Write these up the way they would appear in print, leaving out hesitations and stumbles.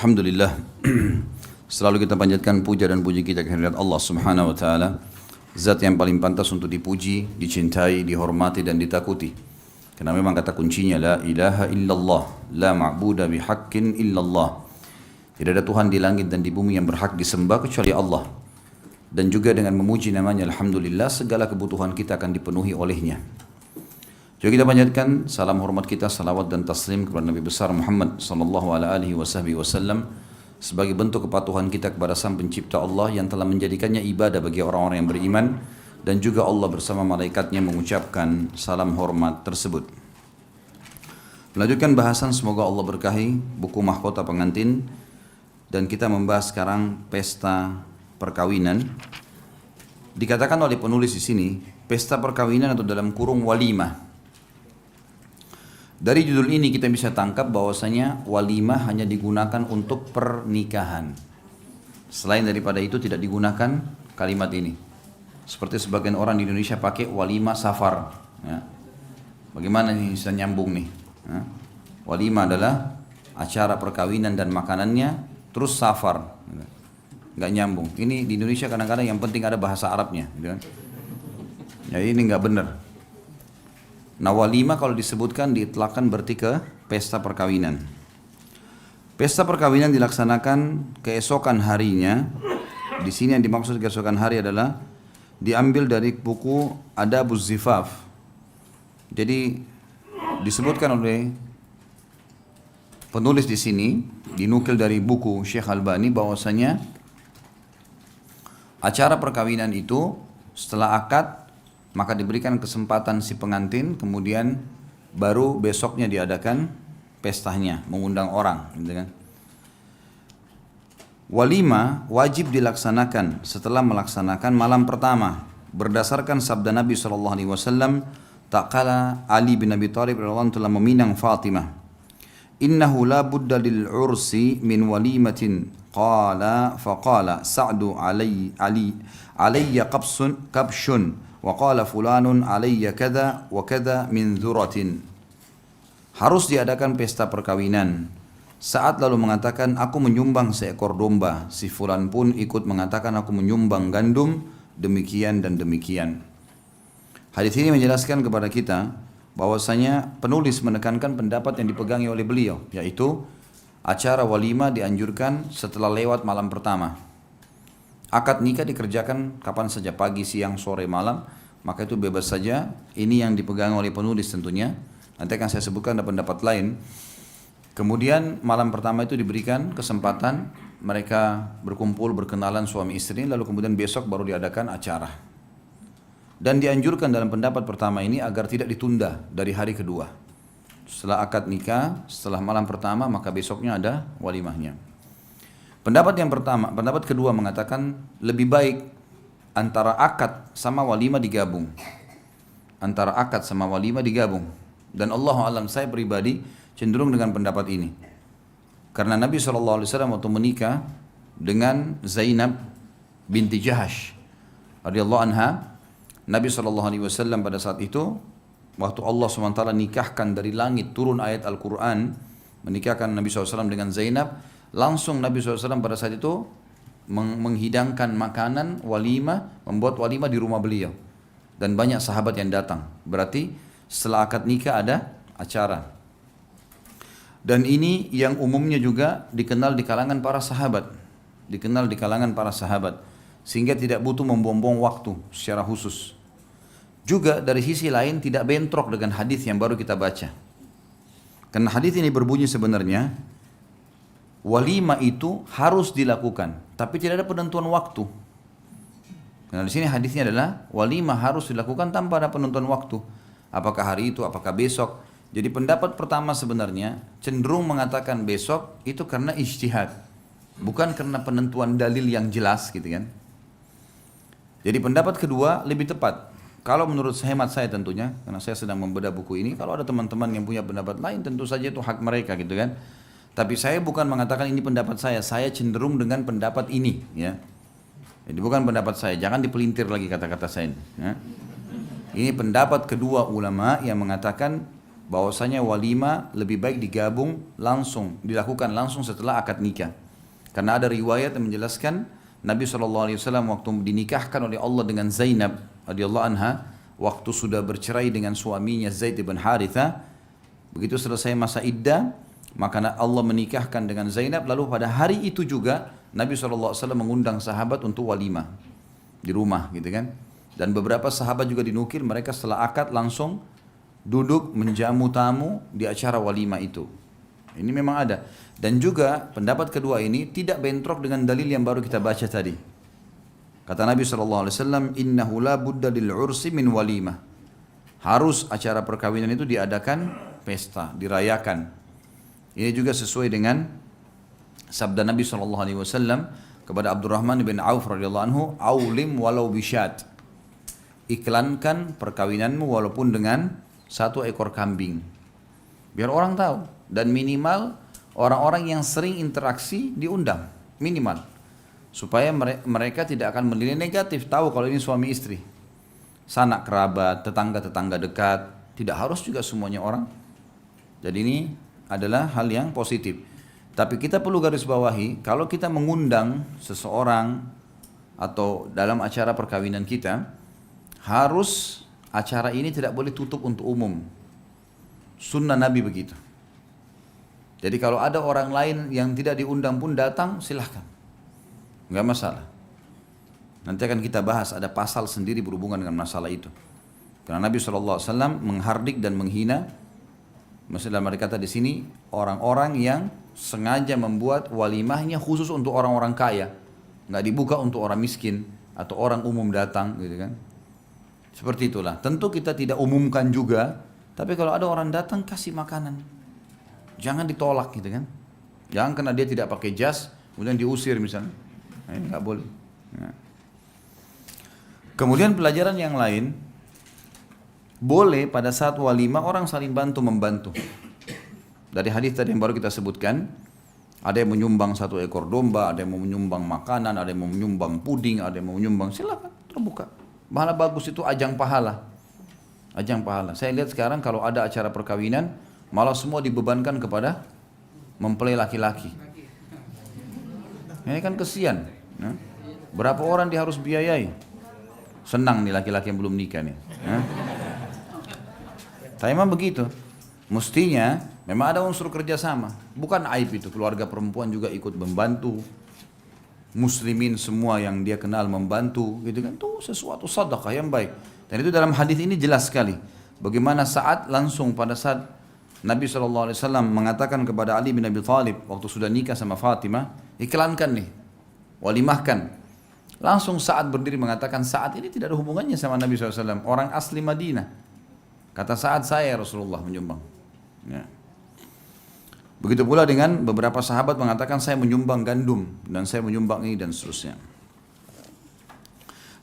Alhamdulillah. Selalu kita panjatkan puja dan puji kita kehadirat Allah Subhanahu wa taala, zat yang paling pantas untuk dipuji, dicintai, dihormati dan ditakuti. Karena memang kata kuncinya la ilaha illallah, la ma'budu bihaqqin illallah. Tidak ada Tuhan di langit dan di bumi yang berhak disembah kecuali Allah. Dan juga dengan memuji namanya alhamdulillah segala kebutuhan kita akan dipenuhi olehnya. Juga kita panjatkan salam hormat kita, salawat dan taslim kepada Nabi besar Muhammad sallallahu alaihi wasallam sebagai bentuk kepatuhan kita kepada Sang Pencipta Allah yang telah menjadikannya ibadah bagi orang-orang yang beriman, dan juga Allah bersama malaikatnya mengucapkan salam hormat tersebut. Melanjutkan bahasan, semoga Allah berkahi buku Mahkota Pengantin, dan kita membahas sekarang pesta perkawinan. Dikatakan oleh penulis di sini pesta perkawinan atau dalam kurung walimah. Dari judul ini kita bisa tangkap bahwasanya walimah hanya digunakan untuk pernikahan. Selain daripada itu tidak digunakan kalimat ini. Seperti sebagian orang di Indonesia pakai walimah safar. Ya. Bagaimana ini bisa nyambung nih? Ya. Walimah adalah acara perkawinan dan makanannya, terus safar. Nggak nyambung. Ini di Indonesia kadang-kadang yang penting ada bahasa Arabnya. Gitu kan? Ya ini nggak benar. Nah walimah kalau disebutkan diitlakkan berarti ke pesta perkawinan. Pesta perkawinan dilaksanakan keesokan harinya. Di sini yang dimaksud keesokan hari adalah diambil dari buku Adabuz Zifaf. Jadi disebutkan oleh penulis di sini, dinukil dari buku Syekh Albani bahwasanya acara perkawinan itu setelah akad maka diberikan kesempatan si pengantin, kemudian baru besoknya diadakan pestanya, mengundang orang, gitu kan. Walimah wajib dilaksanakan setelah melaksanakan malam pertama, berdasarkan sabda Nabi SAW. Tak kala Ali bin Abi Thalib radhiyallahu anhu telah meminang Fatimah, innahu la budda lil ursi min walimatin, qala faqala sa'du alayya kabshun wa qala fulanun alayya kada wa kada min dzuratin. Harus diadakan pesta perkawinan. Saat lalu mengatakan aku menyumbang seekor domba, si fulan pun ikut mengatakan aku menyumbang gandum, demikian dan demikian. Hadis ini menjelaskan kepada kita bahwasanya penulis menekankan pendapat yang dipegangi oleh beliau, yaitu acara walimah dianjurkan setelah lewat malam pertama. Akad nikah dikerjakan kapan saja, pagi, siang, sore, malam, maka itu bebas saja. Ini yang dipegang oleh penulis tentunya. Nanti akan saya sebutkan ada pendapat lain. Kemudian malam pertama itu diberikan kesempatan mereka berkumpul, berkenalan suami istri, lalu kemudian besok baru diadakan acara. Dan dianjurkan dalam pendapat pertama ini agar tidak ditunda dari hari kedua. Setelah akad nikah, setelah malam pertama, maka besoknya ada walimahnya. Pendapat kedua mengatakan lebih baik antara akad sama walimah digabung. Antara akad sama walimah digabung. Dan Allahu a'lam, saya pribadi cenderung dengan pendapat ini. Karena Nabi SAW waktu menikah dengan Zainab binti Jahash radhiyallahu anha, Nabi SAW pada saat itu, waktu Allah SWT nikahkan dari langit turun ayat Al-Quran, menikahkan Nabi SAW dengan Zainab, langsung Nabi SAW pada saat itu menghidangkan makanan walimah, membuat walimah di rumah beliau. Dan banyak sahabat yang datang. Berarti setelah akad nikah ada acara. Dan ini yang umumnya juga dikenal di kalangan para sahabat. Dikenal di kalangan para sahabat. Sehingga tidak butuh membuang-buang waktu secara khusus. Juga dari sisi lain tidak bentrok dengan hadis yang baru kita baca. Karena hadis ini berbunyi sebenarnya walimah itu harus dilakukan, tapi tidak ada penentuan waktu. Karena di sini hadisnya adalah walimah harus dilakukan tanpa ada penentuan waktu. Apakah hari itu, apakah besok? Jadi pendapat pertama sebenarnya cenderung mengatakan besok itu karena ijtihad, bukan karena penentuan dalil yang jelas, gitu kan. Jadi pendapat kedua lebih tepat. Kalau menurut hemat saya tentunya, karena saya sedang membedah buku ini, kalau ada teman-teman yang punya pendapat lain tentu saja itu hak mereka, gitu kan. Tapi saya bukan mengatakan ini pendapat saya cenderung dengan pendapat ini, ya. Jadi bukan pendapat saya, jangan dipelintir lagi kata-kata saya. Ya. Ini pendapat kedua ulama yang mengatakan bahwasanya walimah lebih baik digabung langsung, dilakukan langsung setelah akad nikah. Karena ada riwayat yang menjelaskan Nabi SAW waktu dinikahkan oleh Allah dengan Zainab radhiyallahu anha, waktu sudah bercerai dengan suaminya Zaid bin Haritha, begitu selesai masa iddah, maka Allah menikahkan dengan Zainab, lalu pada hari itu juga Nabi SAW mengundang sahabat untuk walimah di rumah gitu kan. Dan beberapa sahabat juga dinukil mereka setelah akad langsung duduk menjamu tamu di acara walimah itu. Ini memang ada. Dan juga pendapat kedua ini tidak bentrok dengan dalil yang baru kita baca tadi. Kata Nabi SAW, innahu la budda lil ursi min walimah. Harus acara perkawinan itu diadakan pesta, dirayakan. Ini juga sesuai dengan sabda Nabi SAW kepada Abdurrahman bin Auf radhiyallahu anhu, aulim walau bisyat. Iklankan perkawinanmu walaupun dengan 1 ekor kambing, biar orang tahu, dan minimal orang-orang yang sering interaksi diundang minimal, supaya mereka tidak akan menilai negatif, tahu kalau ini suami istri, sanak kerabat, tetangga-tetangga dekat, tidak harus juga semuanya orang. Jadi ini adalah hal yang positif. Tapi kita perlu garis bawahi, kalau kita mengundang seseorang atau dalam acara perkawinan kita, harus acara ini tidak boleh tutup untuk umum. Sunnah Nabi begitu. Jadi kalau ada orang lain yang tidak diundang pun datang, silahkan. Enggak masalah. Nanti akan kita bahas, ada pasal sendiri berhubungan dengan masalah itu. Karena Nabi SAW menghardik dan menghina, maksudnya mereka kata di sini, orang-orang yang sengaja membuat walimahnya khusus untuk orang-orang kaya. Enggak dibuka untuk orang miskin atau orang umum datang gitu kan. Seperti itulah. Tentu kita tidak umumkan juga, tapi kalau ada orang datang kasih makanan. Jangan ditolak gitu kan. Jangan karena dia tidak pakai jas, kemudian diusir misalnya. Nah, ini nggak boleh. Nah. Kemudian pelajaran yang lain, boleh pada saat walimah orang saling bantu-membantu. Dari hadis tadi yang baru kita sebutkan, ada yang menyumbang 1 ekor domba, ada yang mau menyumbang makanan, ada yang mau menyumbang puding, ada yang mau menyumbang, silakan terbuka. Malah bagus itu ajang pahala. Ajang pahala. Saya lihat sekarang kalau ada acara perkawinan, malah semua dibebankan kepada mempelai laki-laki. Ini kan kesian. Ya. Berapa orang dia harus biayai? Senang nih laki-laki yang belum nikah nih. Ya. Tapi memang begitu. Mestinya memang ada unsur kerjasama. Bukan aib itu. Keluarga perempuan juga ikut membantu. Muslimin semua yang dia kenal membantu, gitu kan, itu sesuatu sedekah yang baik. Dan itu dalam hadis ini jelas sekali. Bagaimana langsung pada saat Nabi SAW mengatakan kepada Ali bin Abi Thalib waktu sudah nikah sama Fatimah, iklankan nih, walimahkan. Langsung Sa'ad berdiri mengatakan, saat ini tidak ada hubungannya sama Nabi SAW, orang asli Madinah. Kata Sa'ad, saya Rasulullah menyumbang. Ya. Begitu pula dengan beberapa sahabat mengatakan saya menyumbang gandum dan saya menyumbang ini dan seterusnya.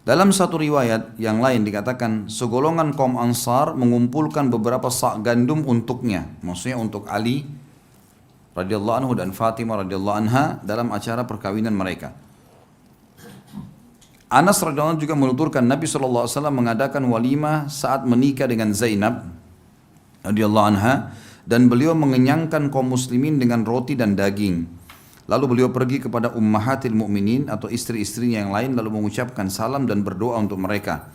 Dalam satu riwayat yang lain dikatakan segolongan kaum Ansar mengumpulkan beberapa sak gandum untuknya, maksudnya untuk Ali radhiyallahu anhu dan Fatimah radhiyallahu anha dalam acara perkawinan mereka. Anas radhiyallahu anhu juga menuturkan Nabi SAW mengadakan walimah saat menikah dengan Zainab radhiyallahu anha. Dan beliau mengenyangkan kaum muslimin dengan roti dan daging. Lalu beliau pergi kepada ummahatil mu'minin atau istri-istrinya yang lain lalu mengucapkan salam dan berdoa untuk mereka.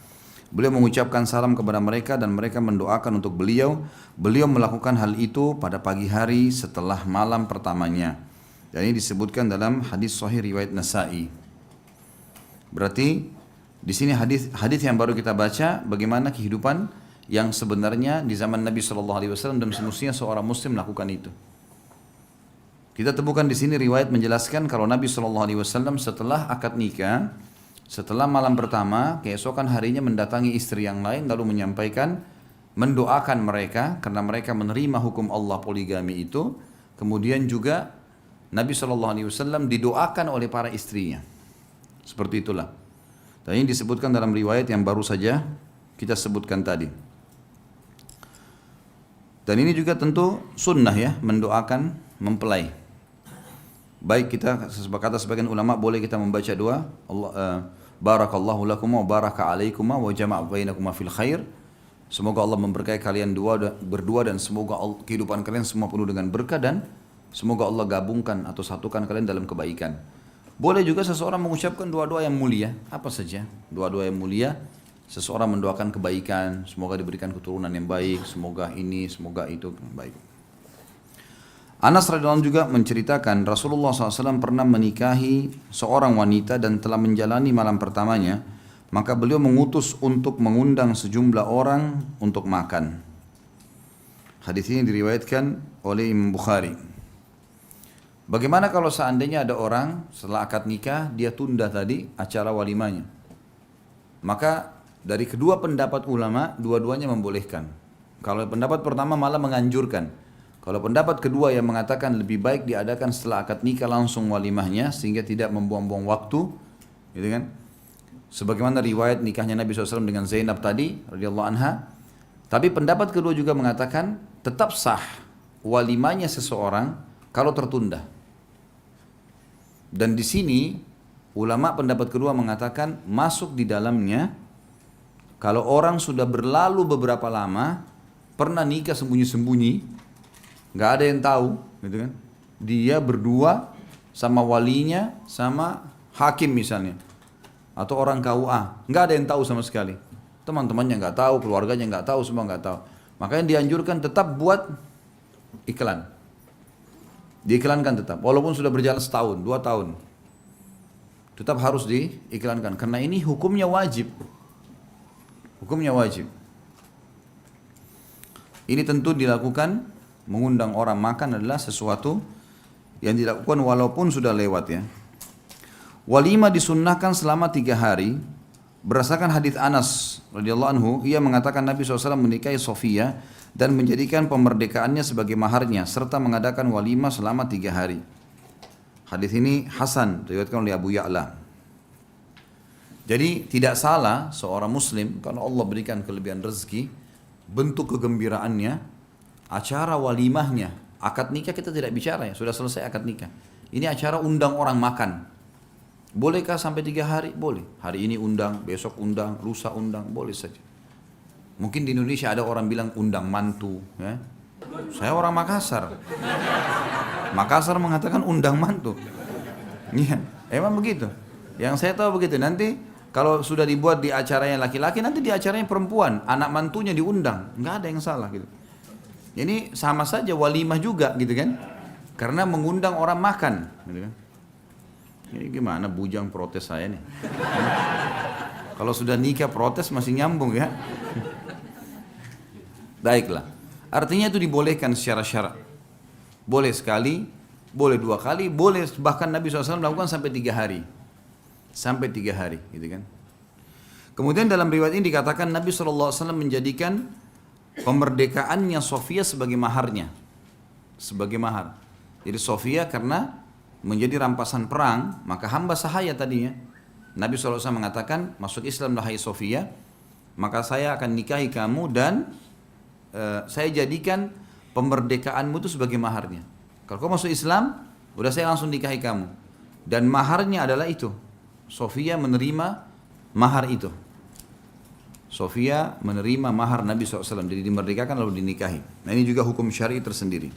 Beliau mengucapkan salam kepada mereka dan mereka mendoakan untuk beliau. Beliau melakukan hal itu pada pagi hari setelah malam pertamanya. Dan ini disebutkan dalam hadis sahih riwayat Nasa'i. Berarti di sini hadis yang baru kita baca bagaimana kehidupan yang sebenarnya di zaman Nabi SAW dan semestinya seorang muslim melakukan itu. Kita temukan di sini riwayat menjelaskan kalau Nabi SAW setelah akad nikah, setelah malam pertama, keesokan harinya mendatangi istri yang lain lalu menyampaikan, mendoakan mereka karena mereka menerima hukum Allah poligami itu. Kemudian juga Nabi SAW didoakan oleh para istrinya. Seperti itulah. Dan ini disebutkan dalam riwayat yang baru saja kita sebutkan tadi. Dan ini juga tentu sunnah ya, mendoakan mempelai. Baik kita kata sebagian ulama boleh kita membaca doa Allah barakallahu lakuma wa baraka alaikuma wa jama'a bainakuma fil khair. Semoga Allah memberkahi kalian berdua dan semoga kehidupan kalian semua penuh dengan berkah dan semoga Allah gabungkan atau satukan kalian dalam kebaikan. Boleh juga seseorang mengucapkan doa-doa yang mulia, apa saja. Doa-doa yang mulia, seseorang mendoakan kebaikan, semoga diberikan keturunan yang baik, semoga ini, semoga itu baik. Anas radhiyallahu anhu juga menceritakan Rasulullah SAW pernah menikahi seorang wanita dan telah menjalani malam pertamanya, maka beliau mengutus untuk mengundang sejumlah orang untuk makan. Hadis ini diriwayatkan oleh Imam Bukhari. Bagaimana kalau seandainya ada orang setelah akad nikah dia tunda tadi acara walimanya? Maka dari kedua pendapat ulama, dua-duanya membolehkan. Kalau pendapat pertama malah menganjurkan. Kalau pendapat kedua yang mengatakan lebih baik diadakan setelah akad nikah langsung walimahnya sehingga tidak membuang-buang waktu, gitu kan? Sebagaimana riwayat nikahnya Nabi SAW dengan Zainab tadi, radhiyallahu anha. Tapi pendapat kedua juga mengatakan tetap sah walimahnya seseorang kalau tertunda. Dan di sini ulama pendapat kedua mengatakan masuk di dalamnya kalau orang sudah berlalu beberapa lama, pernah nikah sembunyi-sembunyi, nggak ada yang tahu, gitu kan? Dia berdua sama walinya, sama hakim misalnya, atau orang KUA, nggak ada yang tahu sama sekali. Teman-temannya nggak tahu, keluarganya nggak tahu, semua nggak tahu. Makanya dianjurkan tetap buat iklan. Diiklankan tetap, walaupun sudah berjalan setahun, 2 tahun, tetap harus diiklankan. Karena ini hukumnya wajib. Hukumnya wajib. Ini tentu dilakukan. Mengundang orang makan adalah sesuatu yang dilakukan walaupun sudah lewat ya. Walimah disunnahkan selama 3 hari. Berdasarkan hadis Anas radhiyallahu anhu, ia mengatakan Nabi SAW menikahi Sofia dan menjadikan pemerdekaannya sebagai maharnya serta mengadakan walimah selama 3 hari. Hadis ini hasan, diriwayatkan oleh Abu Ya'la. Jadi tidak salah seorang muslim kalau Allah berikan kelebihan rezeki, bentuk kegembiraannya acara walimahnya. Akad nikah kita tidak bicara ya, sudah selesai akad nikah. Ini acara undang orang makan. Bolehkah sampai 3 hari? Boleh. Hari ini undang, besok undang, lusa undang, boleh saja. Mungkin di Indonesia ada orang bilang undang mantu ya. Saya orang Makassar. Makassar mengatakan undang mantu. Iya, emang begitu. Yang saya tahu begitu. Nanti kalau sudah dibuat di acaranya laki-laki, nanti di acaranya perempuan, anak mantunya diundang, nggak ada yang salah gitu. Ini sama saja walimah juga gitu kan, karena mengundang orang makan gitu kan. Ini gimana bujang protes saya nih. Kalau sudah nikah protes masih nyambung ya. Baiklah, artinya itu dibolehkan secara syarak. Boleh sekali, boleh 2 kali, boleh bahkan Nabi SAW melakukan sampai 3 hari. Sampai 3 hari gitu kan. Kemudian dalam riwayat ini dikatakan Nabi SAW menjadikan pemerdekaannya Sofia sebagai maharnya, sebagai mahar. Jadi Sofia karena menjadi rampasan perang, maka hamba sahaya tadinya. Nabi SAW mengatakan, masuk Islam hai Sofia, maka saya akan nikahi kamu dan saya jadikan pemerdekaanmu itu sebagai maharnya. Kalau kau masuk Islam, udah saya langsung nikahi kamu. Dan maharnya adalah itu. Sofia menerima mahar itu. Sofia menerima mahar Nabi SAW, jadi dimerdekakan lalu dinikahi. Nah ini juga hukum syar'i tersendiri.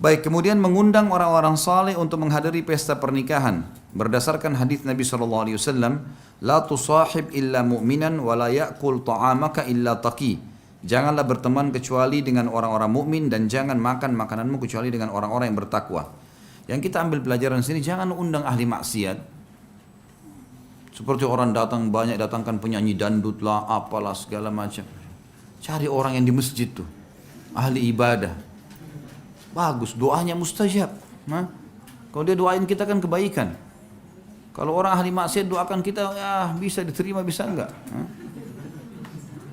Baik, kemudian mengundang orang-orang saleh untuk menghadiri pesta pernikahan. Berdasarkan hadis Nabi SAW, La tusahib illa mu'minan wa la ya'kul ta'amaka illa taqi. Janganlah berteman kecuali dengan orang-orang mukmin dan jangan makan makananmu kecuali dengan orang-orang yang bertakwa. Yang kita ambil pelajaran sini, jangan undang ahli maksiat. Seperti orang datang banyak, datangkan penyanyi dandut lah, apalah segala macam. Cari orang yang di masjid tuh, ahli ibadah. Bagus, doanya mustajab. Nah, kalau dia doain kita kan kebaikan. Kalau orang ahli maksiat doakan kita, ya bisa diterima, bisa enggak. Nah,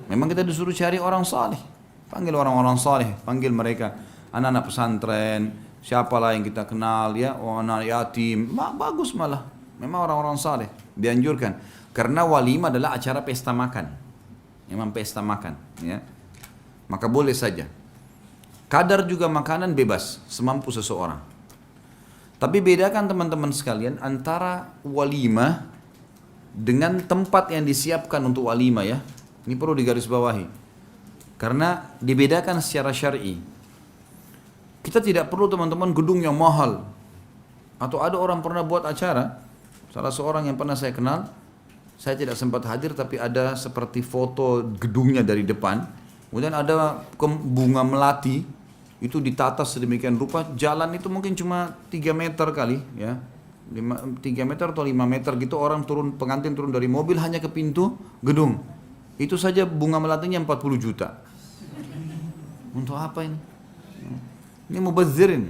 memang kita disuruh cari orang saleh. Panggil orang-orang saleh, panggil mereka. Anak-anak pesantren, siapalah yang kita kenal ya, anak yatim. Bagus malah. Memang orang-orang saleh dianjurkan karena walimah adalah acara pesta makan, memang pesta makan ya, maka boleh saja. Kadar juga makanan bebas semampu seseorang. Tapi bedakan teman-teman sekalian antara walimah dengan tempat yang disiapkan untuk walimah ya. Ini perlu digarisbawahi. Karena dibedakan secara syar'i. Kita tidak perlu teman-teman gedung yang mahal. Atau ada orang pernah buat acara, salah seorang yang pernah saya kenal, saya tidak sempat hadir tapi ada seperti foto gedungnya dari depan. Kemudian ada bunga melati, itu ditata sedemikian rupa, jalan itu mungkin cuma 3 meter kali ya. 3 meter atau 5 meter gitu, orang turun, pengantin turun dari mobil hanya ke pintu gedung. Itu saja bunga melatinya 40 juta. Untuk apa ini? Ini mubazir ini.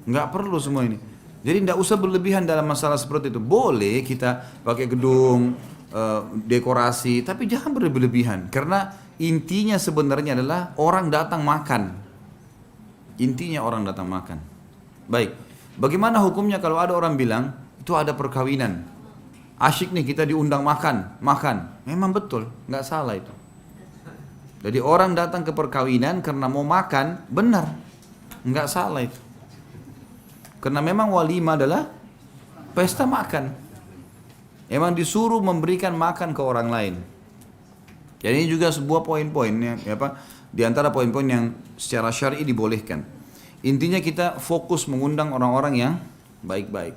Nggak perlu semua ini. Jadi tidak usah berlebihan dalam masalah seperti itu. Boleh kita pakai gedung, dekorasi, tapi jangan berlebihan. Karena intinya sebenarnya adalah orang datang makan. Intinya orang datang makan. Baik. Bagaimana hukumnya kalau ada orang bilang itu ada perkawinan, asyik nih kita diundang makan. Memang betul, nggak salah itu. Jadi orang datang ke perkawinan karena mau makan, benar, nggak salah itu. Karena memang walimah adalah pesta makan. Emang disuruh memberikan makan ke orang lain. Jadi ini juga sebuah poin-poin ya, di antara poin-poin yang secara syar'i dibolehkan. Intinya kita fokus mengundang orang-orang yang baik-baik.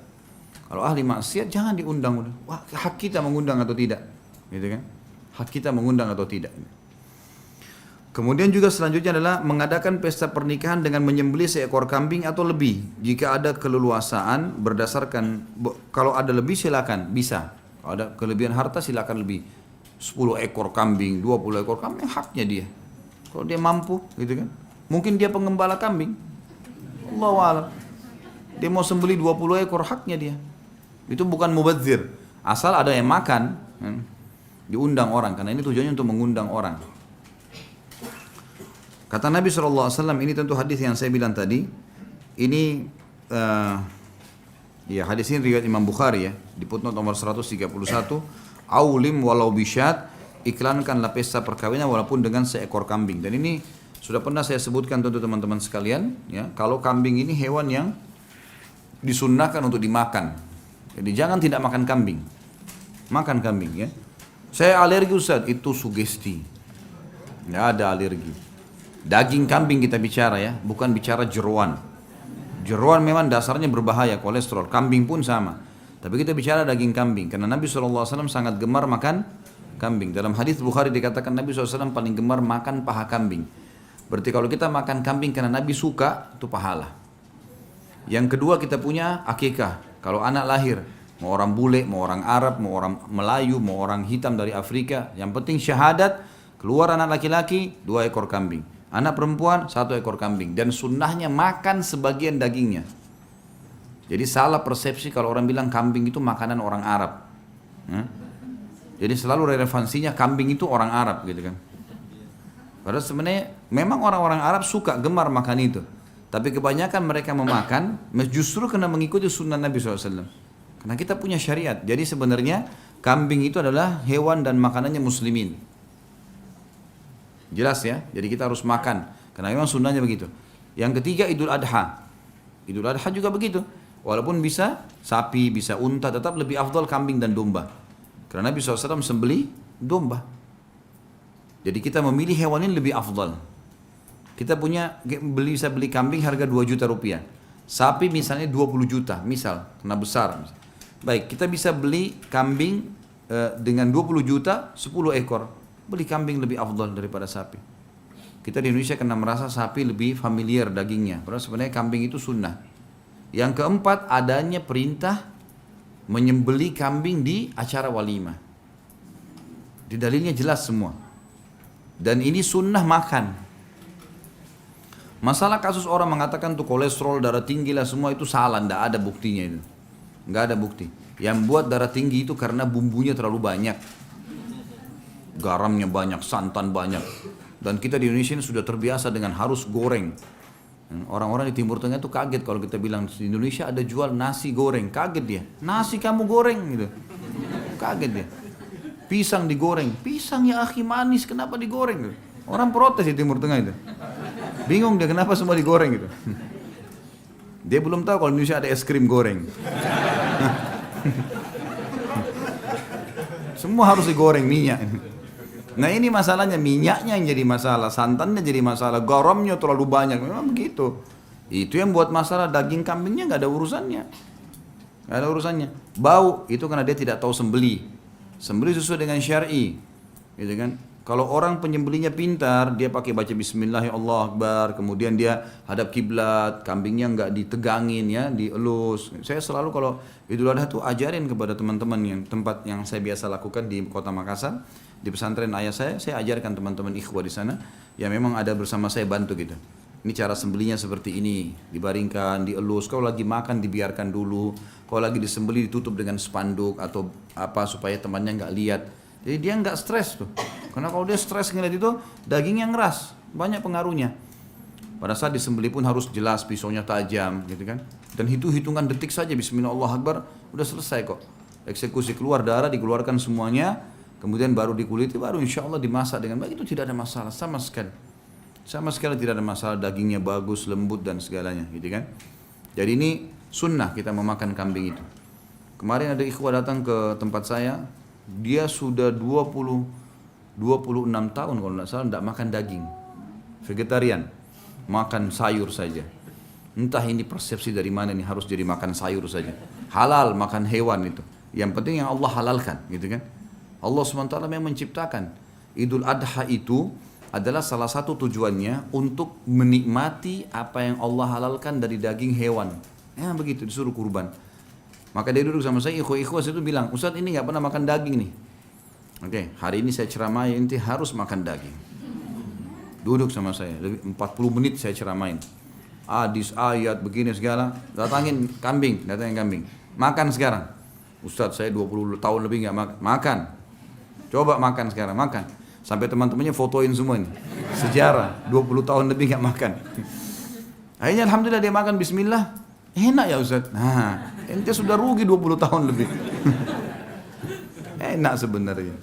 Kalau ahli maksiat jangan diundang. Wah, hak kita mengundang atau tidak, gitu kan? Hak kita mengundang atau tidak. Kemudian juga selanjutnya adalah mengadakan pesta pernikahan dengan menyembelih seekor kambing atau lebih. Jika ada keleluasaan berdasarkan, kalau ada lebih silakan, bisa. Kalau ada kelebihan harta silakan lebih. 10 ekor kambing, 20 ekor kambing, haknya dia. Kalau dia mampu, gitu kan? Mungkin dia pengembala kambing. Allahu a'lam. Dia mau sembelih 20 ekor, haknya dia. Itu bukan mubadzir. Asal ada yang makan, diundang orang. Karena ini tujuannya untuk mengundang orang. Kata Nabi SAW, ini tentu hadis yang saya bilang tadi. Ini, ya hadis ini riwayat Imam Bukhari ya. Di footnote nomor 131. Aulim walau bisyat, iklankanlah pesta perkawinan walaupun dengan seekor kambing. Dan ini sudah pernah saya sebutkan tentu teman-teman sekalian, ya, kalau kambing ini hewan yang disunnahkan untuk dimakan. Jadi jangan tidak makan kambing. Makan kambing ya. Saya alergi Ustaz, itu sugesti. Nggak ada alergi. Daging kambing kita bicara ya, bukan bicara jeroan. Jeroan memang dasarnya berbahaya, kolesterol. Kambing pun sama. Tapi kita bicara daging kambing. Karena Nabi SAW sangat gemar makan kambing. Dalam hadis Bukhari dikatakan Nabi SAW paling gemar makan paha kambing. Berarti kalau kita makan kambing karena Nabi suka, itu pahala. Yang kedua kita punya akikah. Kalau anak lahir, mau orang bule, mau orang Arab, mau orang Melayu, mau orang hitam dari Afrika, yang penting syahadat, keluar anak laki-laki, 2 ekor kambing. Anak perempuan, 1 ekor kambing. Dan sunnahnya makan sebagian dagingnya. Jadi salah persepsi kalau orang bilang kambing itu makanan orang Arab. Jadi selalu relevansinya kambing itu orang Arab gitu kan. Padahal sebenarnya memang orang-orang Arab suka gemar makan itu. Tapi kebanyakan mereka memakan justru karena mengikuti sunnah Nabi SAW. Karena kita punya syariat. Jadi sebenarnya kambing itu adalah hewan dan makanannya muslimin. Jelas ya? Jadi kita harus makan. Karena memang sunnahnya begitu. Yang ketiga Idul Adha. Idul Adha juga begitu. Walaupun bisa sapi, bisa unta, tetap lebih afdal kambing dan domba. Karena Nabi SAW sembelih domba. Jadi kita memilih hewan ini lebih afdal. Kita bisa beli kambing harga 2 juta rupiah. Sapi misalnya 20 juta, misal, karena besar. Baik, kita bisa beli kambing dengan 20 juta, 10 ekor. Beli kambing lebih afdal daripada sapi. Kita di Indonesia karena merasa sapi lebih familiar dagingnya. Padahal sebenarnya kambing itu sunnah. Yang keempat, adanya perintah menyembelih kambing di acara walimah. Di dalilnya jelas semua. Dan ini sunnah makan. Masalah kasus orang mengatakan tuh kolesterol, darah tinggi lah, semua itu salah, tidak ada buktinya itu. Nggak ada bukti. Yang buat darah tinggi itu karena bumbunya terlalu banyak. Garamnya banyak, santan banyak. Dan kita di Indonesia ini sudah terbiasa dengan harus goreng. Orang-orang di Timur Tengah itu kaget kalau kita bilang di Indonesia ada jual nasi goreng, kaget dia. Nasi kamu goreng gitu. Kaget dia. Pisang digoreng, pisang ya akhi manis, kenapa digoreng gitu. Orang protes di Timur Tengah itu. Bingung dia kenapa semua digoreng gitu. Dia belum tahu kalau di Indonesia ada es krim goreng. Semua harus digoreng minyak. Nah ini masalahnya, minyaknya yang jadi masalah, santannya jadi masalah, garamnya terlalu banyak, memang begitu. Itu yang buat masalah, daging kambingnya nggak ada urusannya. Nggak ada urusannya. Bau, itu karena dia tidak tahu sembeli. Sembeli sesuai dengan syar'i. Gitu kan? Kalau orang penyembelinya pintar, dia pakai baca bismillah ya Allah Akbar, kemudian dia hadap kiblat, kambingnya nggak ditegangin ya, dielus. Saya selalu kalau Idul Adha tuh ajarin kepada teman-teman yang tempat yang saya biasa lakukan di Kota Makassar, di pesantren ayah saya ajarkan teman-teman ikhwah di sana, ya memang ada bersama saya bantu gitu. Ini cara sembelinya seperti ini, dibaringkan, dielus. Kalau lagi makan dibiarkan dulu, kalau lagi disembeli ditutup dengan spanduk atau apa supaya temannya nggak lihat. Jadi dia nggak stres tuh, karena kalau dia stres ngeliat itu dagingnya ngeras, banyak pengaruhnya. Pada saat disembeli pun harus jelas, pisaunya tajam, gitu kan. Dan itu hitungan detik saja, Bismillah Allah Akbar, udah selesai kok. Eksekusi, keluar darah, dikeluarkan semuanya, kemudian baru dikuliti, baru insya Allah dimasak dengan baik, itu tidak ada masalah sama sekali. Sama sekali tidak ada masalah, dagingnya bagus, lembut dan segalanya, gitu kan. Jadi ini sunnah kita memakan kambing itu. Kemarin ada ikhwah datang ke tempat saya, dia sudah 26 tahun kalau tidak salah tidak makan daging, vegetarian, makan sayur saja. Entah ini persepsi dari mana nih, harus jadi makan sayur saja, halal makan hewan itu, yang penting yang Allah halalkan, gitu kan. Allah SWT memang menciptakan Idul Adha itu adalah salah satu tujuannya untuk menikmati apa yang Allah halalkan dari daging hewan, ya begitu, disuruh kurban. Maka dia duduk sama saya, ikhwah-ikhwah itu bilang, Ustaz ini nggak pernah makan daging nih. Oke, hari ini saya ceramain, inti harus makan daging. Duduk sama saya, 40 menit saya ceramain. Hadis, ayat, begini segala. Datangin kambing. Makan sekarang. Ustaz saya 20 tahun lebih nggak makan. Makan. Coba makan sekarang, makan. Sampai teman-temannya fotoin semua ini. Sejarah, 20 tahun lebih nggak makan. Akhirnya alhamdulillah dia makan, bismillah. Enak ya Ustaz. Nah, ente sudah rugi 20 tahun lebih. Enak sebenarnya.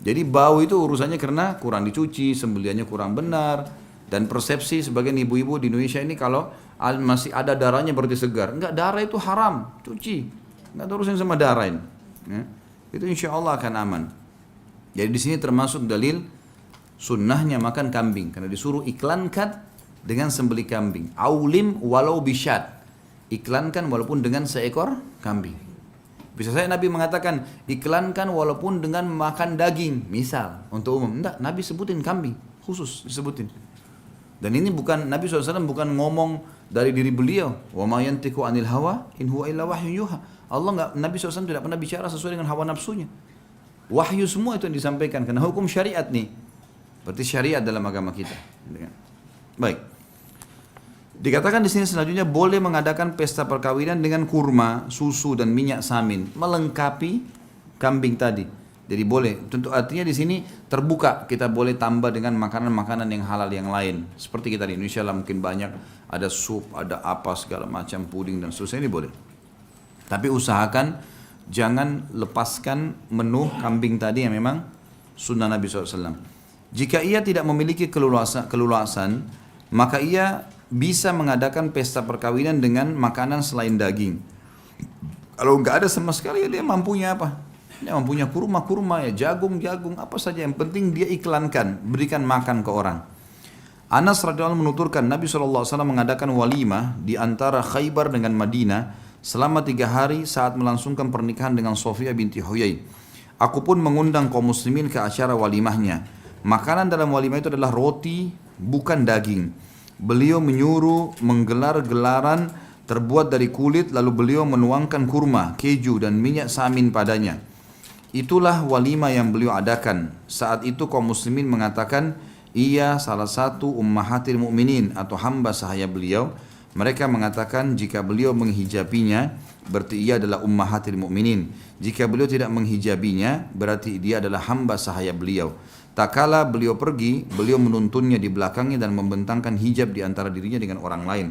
Jadi bau itu urusannya karena kurang dicuci, sembeliannya kurang benar, dan persepsi sebagian ibu-ibu di Indonesia ini kalau masih ada darahnya berarti segar. Enggak, darah itu haram, cuci. Enggak ada urusan sama darah ini. Ya. Itu insya Allah akan aman. Jadi di sini termasuk dalil sunnahnya makan kambing karena disuruh iklankan dengan sembeli kambing. Aulim walau bisyat. Iklankan walaupun dengan seekor kambing. Bisa saya Nabi mengatakan iklankan walaupun dengan makan daging, misal untuk umum. Enggak, Nabi sebutin kambing, khusus disebutin. Dan ini bukan, Nabi SAW bukan ngomong dari diri beliau. Wa ma yantiqu anil hawa in huwa illa wahyun yuha. Allah enggak, Nabi SAW tidak pernah bicara sesuai dengan hawa nafsunya. Wahyu semua itu yang disampaikan karena hukum syariat nih. Berarti syariat dalam agama kita. Baik. Dikatakan di sini selanjutnya boleh mengadakan pesta perkawinan dengan kurma, susu dan minyak samin melengkapi kambing tadi. Jadi boleh. Tentu artinya di sini terbuka, kita boleh tambah dengan makanan-makanan yang halal yang lain. Seperti kita di Indonesia lah mungkin banyak ada sup, ada apa segala macam puding dan seterusnya, ini boleh. Tapi usahakan jangan lepaskan menu kambing tadi yang memang sunnah Nabi SAW. Jika ia tidak memiliki keluasan, maka ia bisa mengadakan pesta perkawinan dengan makanan selain daging. Kalau nggak ada sama sekali, ya dia mampunya apa? Dia mampunya kurma, ya jagung, apa saja. Yang penting dia iklankan, berikan makan ke orang. Anas radhiyallahu anhu menuturkan Nabi SAW mengadakan walimah di antara Khaybar dengan Madinah selama 3 hari saat melangsungkan pernikahan dengan Sofia binti Huyai. Aku pun mengundang kaum muslimin ke acara walimahnya. Makanan dalam walimah itu adalah roti, bukan daging. Beliau menyuruh menggelar gelaran terbuat dari kulit, lalu beliau menuangkan kurma, keju dan minyak samin padanya. Itulah walimah yang beliau adakan. Saat itu kaum muslimin mengatakan, ia salah satu ummahatil mu'minin atau hamba sahaya beliau. Mereka mengatakan jika beliau menghijabinya, berarti ia adalah ummahatil mu'minin. Jika beliau tidak menghijabinya, berarti dia adalah hamba sahaya beliau. Tak kala beliau pergi, beliau menuntunnya di belakangnya dan membentangkan hijab di antara dirinya dengan orang lain.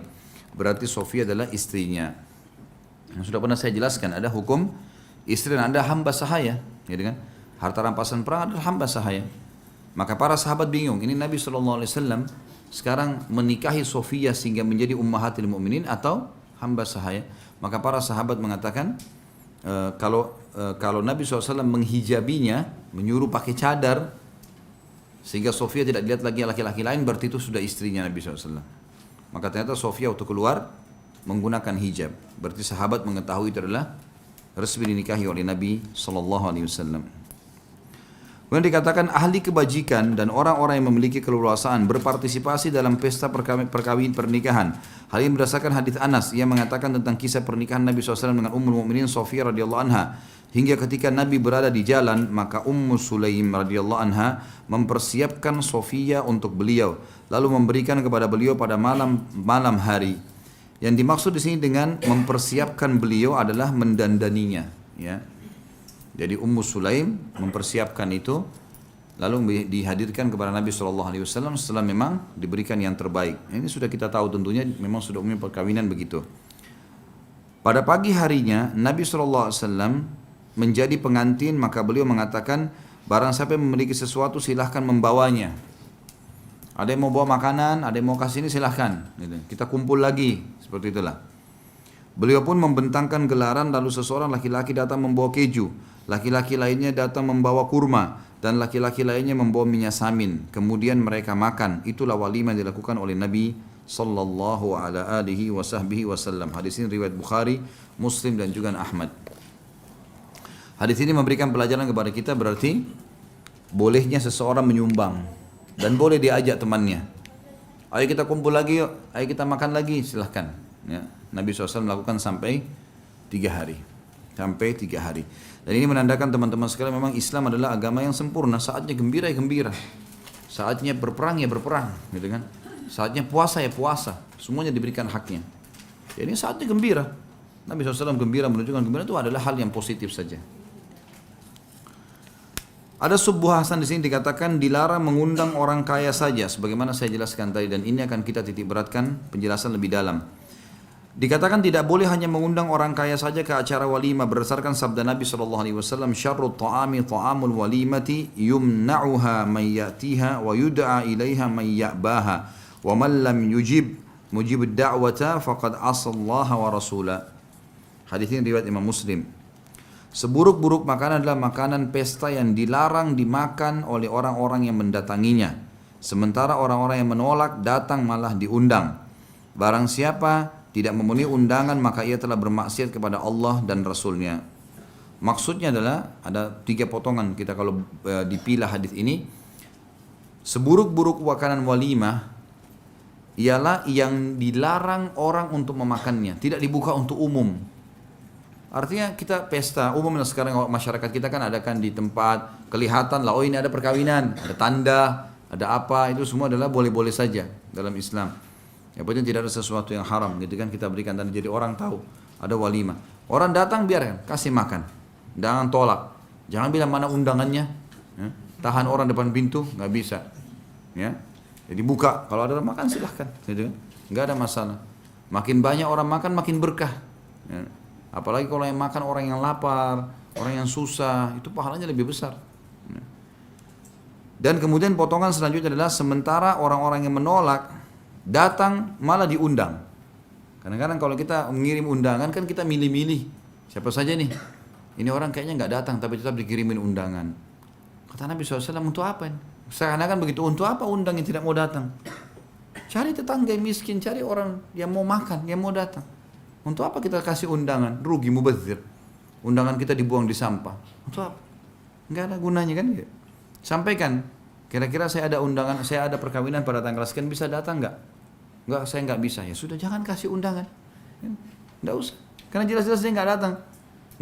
Berarti Sofia adalah istrinya. Yang sudah pernah saya jelaskan, ada hukum istri dan ada hamba sahaya, gitu kan? Harta rampasan perang adalah hamba sahaya. Maka para sahabat bingung, ini Nabi SAW sekarang menikahi Sofia sehingga menjadi ummahatil mu'minin atau hamba sahaya. Maka para sahabat mengatakan, kalau Nabi SAW menghijabinya, menyuruh pakai cadar, sehingga Sofia tidak dilihat lagi laki-laki lain, berarti itu sudah istrinya Nabi SAW. Maka ternyata Sofia waktu keluar menggunakan hijab. Berarti sahabat mengetahui itu adalah resmi dinikahi oleh Nabi SAW. Kemudian dikatakan ahli kebajikan dan orang-orang yang memiliki keleluasaan berpartisipasi dalam pesta pernikahan. Hal ini berdasarkan hadis Anas yang mengatakan tentang kisah pernikahan Nabi SAW dengan Ummul Mukminin Sofia radhiyallahu anha. Hingga ketika Nabi berada di jalan, maka Ummu Sulaim radhiyallahu anha mempersiapkan Sofia untuk beliau, lalu memberikan kepada beliau pada malam hari. Yang dimaksud di sini dengan mempersiapkan beliau adalah mendandaninya, ya. Jadi Ummu Sulaim mempersiapkan itu, lalu dihadirkan kepada Nabi SAW setelah memang diberikan yang terbaik. Ini sudah kita tahu tentunya, memang sudah umumnya perkawinan begitu. Pada pagi harinya Nabi SAW menjadi pengantin, maka beliau mengatakan, barang siapa yang memiliki sesuatu silahkan membawanya. Ada yang mau bawa makanan, ada yang mau kasih ini silahkan. Kita kumpul lagi, seperti itulah. Beliau pun membentangkan gelaran, lalu seseorang laki-laki datang membawa keju, laki-laki lainnya datang membawa kurma, dan laki-laki lainnya membawa minyak samin. Kemudian mereka makan. Itulah walimah yang dilakukan oleh Nabi sallallahu alaihi wasallam. Hadis ini riwayat Bukhari, Muslim dan juga Ahmad. Hadis ini memberikan pelajaran kepada kita, berarti bolehnya seseorang menyumbang dan boleh diajak temannya. Ayo kita kumpul lagi yuk, ayo kita makan lagi, silahkan. Ya. Nabi SAW melakukan sampai 3 hari. Sampai 3 hari. Dan ini menandakan teman-teman sekalian, memang Islam adalah agama yang sempurna. Saatnya gembira ya gembira, saatnya berperang ya berperang, gitu kan. Saatnya puasa ya puasa, semuanya diberikan haknya. Jadi saatnya gembira. Nabi SAW gembira, menunjukkan gembira itu adalah hal yang positif saja. Ada sebuah hasan di sini dikatakan dilarang mengundang orang kaya saja, sebagaimana saya jelaskan tadi, dan ini akan kita titik beratkan penjelasan lebih dalam. Dikatakan tidak boleh hanya mengundang orang kaya saja ke acara walimah berdasarkan sabda Nabi SAW, syarrut ta'ami ta'amul walimati yumna'uha man ya'tiha wa yud'a ilaiha man ya'baha wa man lam yujib da'wata faqad asallaha wa rasulah. Hadis ini riwayat Imam Muslim. Seburuk-buruk makanan adalah makanan pesta yang dilarang dimakan oleh orang-orang yang mendatanginya. Sementara orang-orang yang menolak datang malah diundang. Barang siapa tidak memenuhi undangan maka ia telah bermaksiat kepada Allah dan Rasulnya. Maksudnya adalah ada 3 potongan kita kalau dipilah hadis ini. Seburuk-buruk makanan walimah ialah yang dilarang orang untuk memakannya, tidak dibuka untuk umum. Artinya kita pesta umum sekarang masyarakat kita kan adakan di tempat kelihatan lah, oh ini ada perkawinan, ada tanda, ada apa, itu semua adalah boleh-boleh saja dalam Islam. Yang penting tidak ada sesuatu yang haram, gitu kan, kita berikan tanda jadi orang tahu ada walimah. Orang datang biarkan, kasih makan, jangan tolak, jangan bilang mana undangannya, ya. Tahan orang depan pintu, nggak bisa, ya. Jadi buka, kalau ada orang makan silahkan, gitu kan, nggak ada masalah. Makin banyak orang makan makin berkah. Ya. Apalagi kalau yang makan orang yang lapar, orang yang susah, itu pahalanya lebih besar. Dan kemudian potongan selanjutnya adalah sementara orang-orang yang menolak datang malah diundang. Kadang-kadang kalau kita mengirim undangan kan kita milih-milih siapa saja nih. Ini orang kayaknya nggak datang tapi tetap dikirimin undangan. Kata Nabi SAW, untuk apa ini? Seakan-akan begitu, untuk apa undang yang tidak mau datang? Cari tetangga yang miskin, cari orang yang mau makan, yang mau datang. Untuk apa kita kasih undangan? Rugi, mubazir. Undangan kita dibuang di sampah. Untuk apa? Enggak ada gunanya kan? Sampaikan, kira-kira saya ada undangan, saya ada perkawinan pada tanggal sekian, bisa datang enggak? Enggak, saya enggak bisa. Ya sudah, jangan kasih undangan. Enggak usah. Karena jelas-jelas dia enggak datang.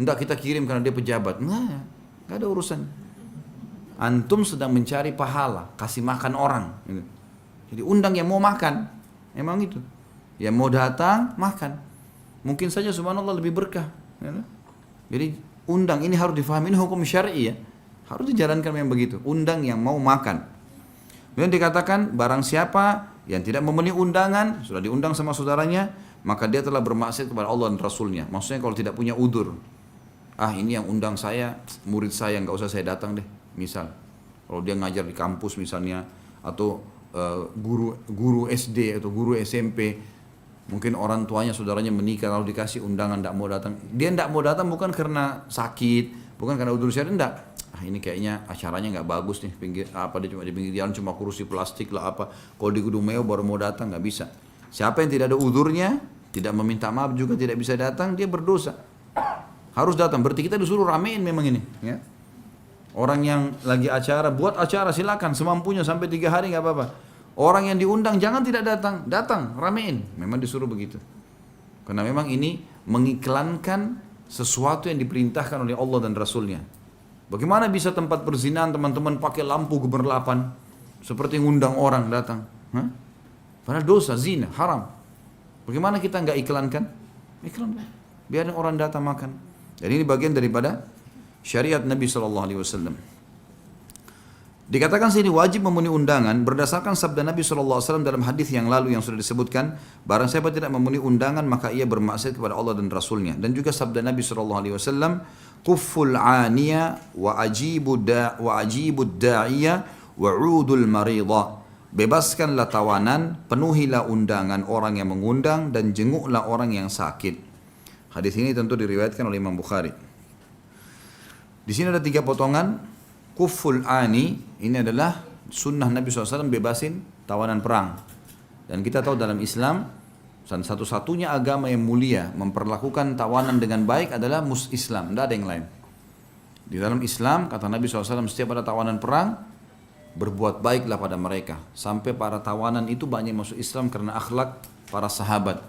Enggak kita kirim karena dia pejabat. Enggak ada urusan. Antum sedang mencari pahala, kasih makan orang. Jadi undang yang mau makan. Memang itu. Yang mau datang, makan. Mungkin saja subhanallah lebih berkah. Ya. Jadi undang ini harus difahami, ini hukum syar'i ya. Harus dijalankan yang begitu. Undang yang mau makan. Kemudian dikatakan barang siapa yang tidak memenuhi undangan, sudah diundang sama saudaranya, maka dia telah bermaksiat kepada Allah dan Rasulnya. Maksudnya kalau tidak punya udur. Ini yang undang saya, murid saya, nggak usah saya datang deh. Misal, kalau dia ngajar di kampus misalnya, atau guru SD atau guru SMP, Mungkin orang tuanya, saudaranya menikah lalu dikasih undangan tidak mau datang. Dia tidak mau datang bukan karena sakit, bukan karena udur syari, tidak. Ini kayaknya acaranya nggak bagus nih, dia cuma di pinggir jalan, cuma kursi plastik lah apa. Kalau di gedung mewah baru mau datang, nggak bisa. Siapa yang tidak ada udurnya, tidak meminta maaf juga tidak bisa datang, dia berdosa. Harus datang. Berarti kita disuruh ramein memang ini. Ya. Orang yang lagi acara, buat acara silakan semampunya sampai 3 hari nggak apa-apa. Orang yang diundang jangan tidak datang, datang, ramein. Memang disuruh begitu. Karena memang ini mengiklankan sesuatu yang diperintahkan oleh Allah dan Rasulnya. Bagaimana bisa tempat perzinahan teman-teman pakai lampu gemerlapan seperti ngundang orang datang? Hah? Padahal dosa, zina, haram. Bagaimana kita nggak iklankan? Iklankan. Biarin orang datang makan. Dan ini bagian daripada syariat Nabi SAW. Dikatakan sini wajib memenuhi undangan berdasarkan sabda Nabi SAW dalam hadis yang lalu yang sudah disebutkan, barang siapa tidak memenuhi undangan maka ia bermaksiat kepada Allah dan Rasulnya. Dan juga sabda Nabi SAW, kufful aniya wa ajibud da'iya wa udul marida. Bebaskanlah tawanan, penuhilah undangan orang yang mengundang dan jenguklah orang yang sakit. Hadis ini tentu diriwayatkan oleh Imam Bukhari. Di sini ada 3 potongan. Kufful ani, ini adalah sunnah Nabi SAW bebasin tawanan perang. Dan kita tahu dalam Islam, satu-satunya agama yang mulia memperlakukan tawanan dengan baik adalah Islam, tidak ada yang lain. Di dalam Islam, kata Nabi SAW, setiap ada tawanan perang, berbuat baiklah pada mereka. Sampai para tawanan itu banyak masuk Islam karena akhlak para sahabat.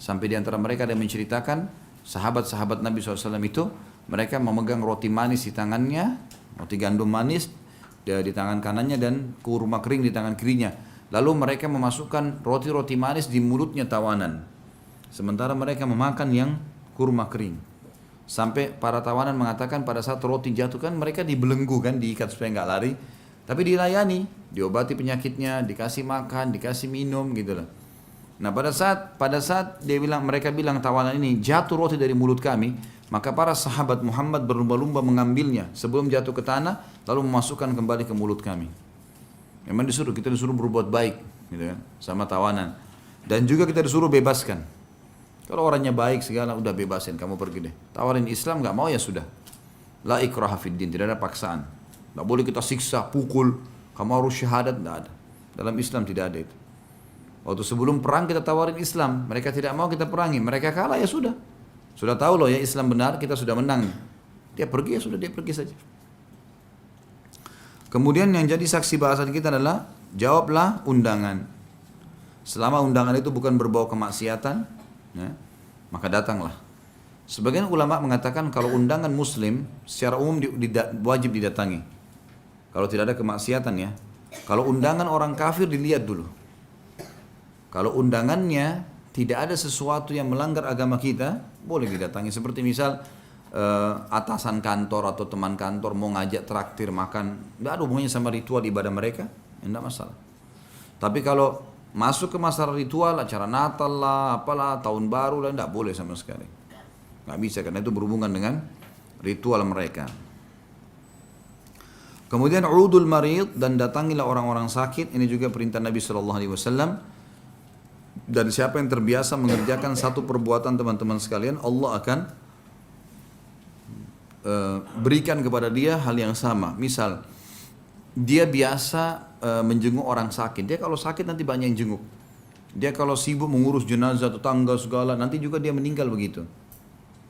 Sampai di antara mereka ada yang menceritakan, sahabat-sahabat Nabi SAW itu, mereka memegang roti manis di tangannya, roti gandum manis di tangan kanannya dan kurma kering di tangan kirinya. Lalu mereka memasukkan roti-roti manis di mulutnya tawanan. Sementara mereka memakan yang kurma kering. Sampai para tawanan mengatakan pada saat roti jatuh kan mereka dibelenggu kan, diikat supaya nggak lari. Tapi dilayani, diobati penyakitnya, dikasih makan, dikasih minum gitu loh. Nah pada saat mereka bilang tawanan ini jatuh roti dari mulut kami, maka para sahabat Muhammad berlumba-lumba mengambilnya sebelum jatuh ke tanah, lalu memasukkan kembali ke mulut kami. Memang kita disuruh berbuat baik, gitu kan, sama tawanan. Dan juga kita disuruh bebaskan. Kalau orangnya baik segala, udah bebasin, kamu pergi deh. Tawarin Islam nggak mau ya sudah. La ikraha fid din, tidak ada paksaan. Nggak boleh kita siksa, pukul, kamu harus syahadat, nggak ada. Dalam Islam tidak ada itu. Waktu sebelum perang kita tawarin Islam, mereka tidak mau kita perangi, mereka kalah ya sudah. Sudah tahu loh ya Islam benar, kita sudah menang. Dia pergi ya sudah, dia pergi saja. Kemudian yang jadi saksi bahasan kita adalah jawablah undangan. Selama undangan itu bukan berbau kemaksiatan, ya, maka datanglah. Sebagian ulama mengatakan kalau undangan Muslim secara umum wajib didatangi. Kalau tidak ada kemaksiatan ya. Kalau undangan orang kafir dilihat dulu. Kalau undangannya tidak ada sesuatu yang melanggar agama kita, boleh didatangi. Seperti misal atasan kantor atau teman kantor mau ngajak traktir makan, tidak ada hubungannya sama ritual ibadah mereka, tidak masalah. Tapi kalau masuk ke masalah ritual, acara Natal lah, apalah, tahun baru lah, tidak boleh sama sekali. Nggak bisa karena itu berhubungan dengan ritual mereka. Kemudian udul marid, dan datangilah orang-orang sakit. Ini juga perintah Nabi SAW. Dan siapa yang terbiasa mengerjakan satu perbuatan teman-teman sekalian, Allah akan berikan kepada dia hal yang sama. Misal dia biasa menjenguk orang sakit, dia kalau sakit nanti banyak yang jenguk. Dia kalau sibuk mengurus jenazah, tetangga segala, nanti juga dia meninggal begitu.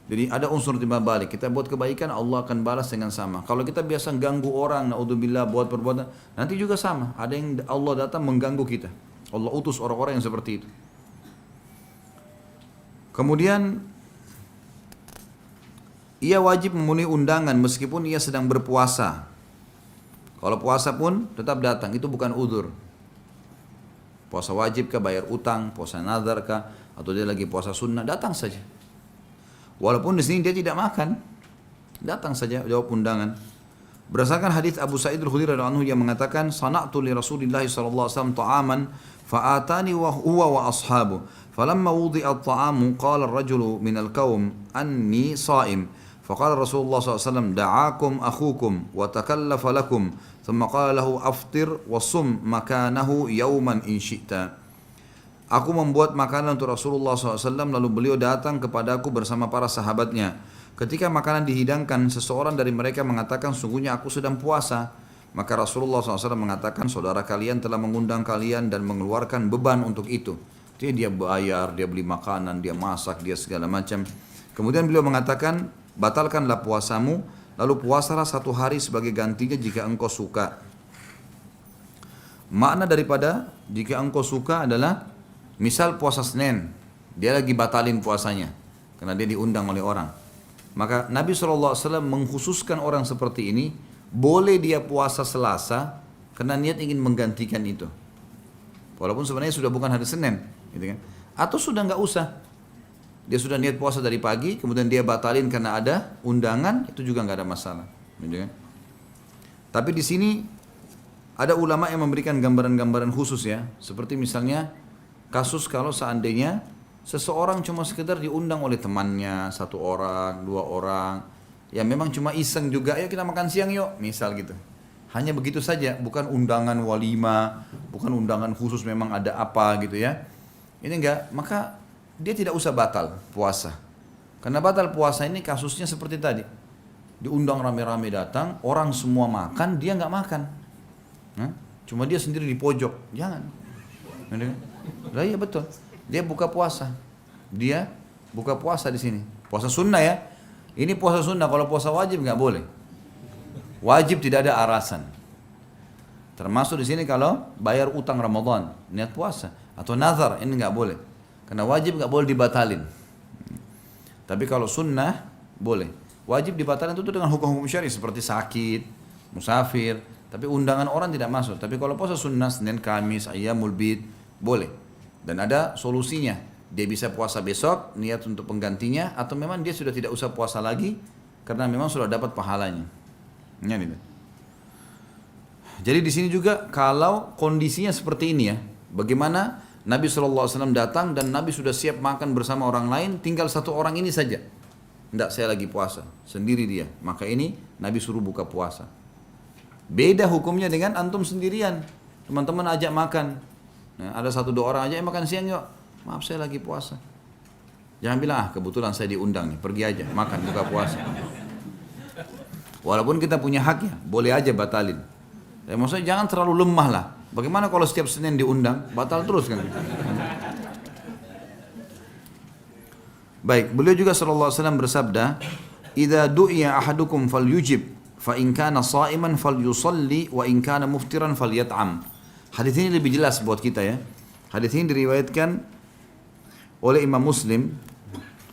Jadi ada unsur timbal balik. Kita buat kebaikan, Allah akan balas dengan sama. Kalau kita biasa ganggu orang, naudzubillah, buat perbuatan, nanti juga sama. Ada yang Allah datang mengganggu kita. Allah utus orang-orang yang seperti itu. Kemudian ia wajib memenuhi undangan meskipun ia sedang berpuasa. Kalau puasa pun tetap datang, itu bukan udzur. Puasa wajib kah, bayar utang, puasa nazar kah, atau dia lagi puasa sunnah, datang saja. Walaupun di sini dia tidak makan, datang saja jawab undangan. Berdasarkan hadis Abu Sa'id Al-Khudri radhiyallahu anhu yang mengatakan, "Sana'tu li Rasulillah sallallahu alaihi wasallam ta'aman fa'atani wa huwa wa ashabu. Falamma wudi'a at-ta'amu qala ar-rajulu min al-qaum anni sha'im. Faqala Rasulullah sallallahu alaihi wasallam da'akum akhukum wa takallafa lakum. Thumma qala lahu aftir wa sum makanahu yawman in syi'ta." Aku membuat makanan untuk Rasulullah SAW, lalu beliau datang kepadaku bersama para sahabatnya. Ketika makanan dihidangkan, seseorang dari mereka mengatakan, sungguhnya aku sedang puasa. Maka Rasulullah SAW mengatakan, saudara kalian telah mengundang kalian dan mengeluarkan beban untuk itu. Jadi dia bayar, dia beli makanan, dia masak, dia segala macam. Kemudian beliau mengatakan, batalkanlah puasamu, lalu puasalah 1 hari sebagai gantinya jika engkau suka. Makna daripada jika engkau suka adalah, misal puasa Senin, dia lagi batalin puasanya karena dia diundang oleh orang. Maka Nabi SAW mengkhususkan orang seperti ini, boleh dia puasa Selasa karena niat ingin menggantikan itu. Walaupun sebenarnya sudah bukan hari Senin, gitu kan? Atau sudah nggak usah. Dia sudah niat puasa dari pagi, kemudian dia batalin karena ada undangan, itu juga nggak ada masalah, gitu kan? Tapi di sini ada ulama yang memberikan gambaran-gambaran khusus ya, seperti misalnya kasus kalau seandainya seseorang cuma sekedar diundang oleh temannya, 1 orang, 2 orang, ya memang cuma iseng juga, ya kita makan siang yuk, misal gitu. Hanya begitu saja, bukan undangan walima, bukan undangan khusus memang ada apa gitu ya. Ini enggak, maka dia tidak usah batal puasa. Karena batal puasa ini kasusnya seperti tadi. Diundang rame-rame datang, orang semua makan, dia enggak makan. Cuma dia sendiri di pojok, jangan. Lah iya betul. Dia buka puasa. Dia buka puasa di sini. Puasa sunnah ya. Ini puasa sunnah, kalau puasa wajib nggak boleh. Wajib tidak ada alasan. Termasuk di sini kalau bayar utang Ramadan, niat puasa atau nazar, ini nggak boleh. Karena wajib nggak boleh dibatalin. Tapi kalau sunnah boleh. Wajib dibatalin itu dengan hukum-hukum syar'i seperti sakit, musafir. Tapi undangan orang tidak masuk. Tapi kalau puasa sunnah, Senin, Kamis, Ayyamul Bid, boleh. Dan ada solusinya. Dia bisa puasa besok, niat untuk penggantinya, atau memang dia sudah tidak usah puasa lagi, karena memang sudah dapat pahalanya. Gitu. Jadi di sini juga kalau kondisinya seperti ini ya, bagaimana Nabi SAW datang dan Nabi sudah siap makan bersama orang lain, tinggal 1 orang ini saja. Tidak, saya lagi puasa, sendiri dia. Maka ini Nabi suruh buka puasa. Beda hukumnya dengan antum sendirian. Teman-teman ajak makan. Nah, ada 1-2 orang aja makan siang yuk. Maaf saya lagi puasa. Jangan bilang kebetulan saya diundang nih, pergi aja makan buka puasa. Walaupun kita punya hak ya, boleh aja batalin. Ya, maksudnya jangan terlalu lemah lah. Bagaimana kalau setiap Senin diundang, batal terus kan? Baik, beliau juga sallallahu alaihi wasallam bersabda, "Idza du'iya ahadukum falyujib, fa in kana sha'iman falyusalli wa in kana muftiran falyat'am." Hadis ini lebih jelas buat kita ya. Hadis ini diriwayatkan oleh Imam Muslim,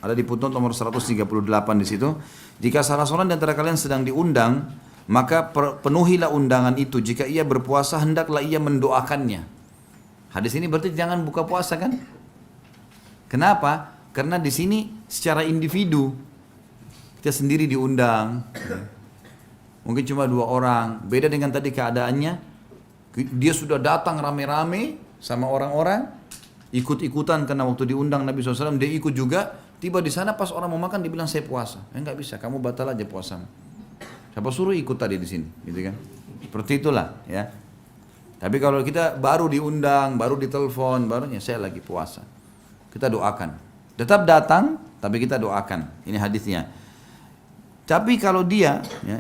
ada di putnot nomor 138 di situ. Jika salah seorang di antara kalian sedang diundang, maka penuhilah undangan itu. Jika ia berpuasa, hendaklah ia mendoakannya. Hadis ini berarti jangan buka puasa kan? Kenapa? Karena di sini secara individu kita sendiri diundang. Mungkin cuma 2 orang. Beda dengan tadi keadaannya, dia sudah datang rame-rame sama orang-orang, ikut-ikutan karena waktu diundang Nabi SAW dia ikut juga. Tiba di sana pas orang mau makan dibilang saya puasa. Nggak bisa, kamu batal aja puasamu. Siapa suruh ikut tadi di sini, gitu kan? Seperti itulah, ya. Tapi kalau kita baru diundang, baru ditelepon, barunya saya lagi puasa, kita doakan. Tetap datang, tapi kita doakan. Ini hadisnya. Tapi kalau dia, ya,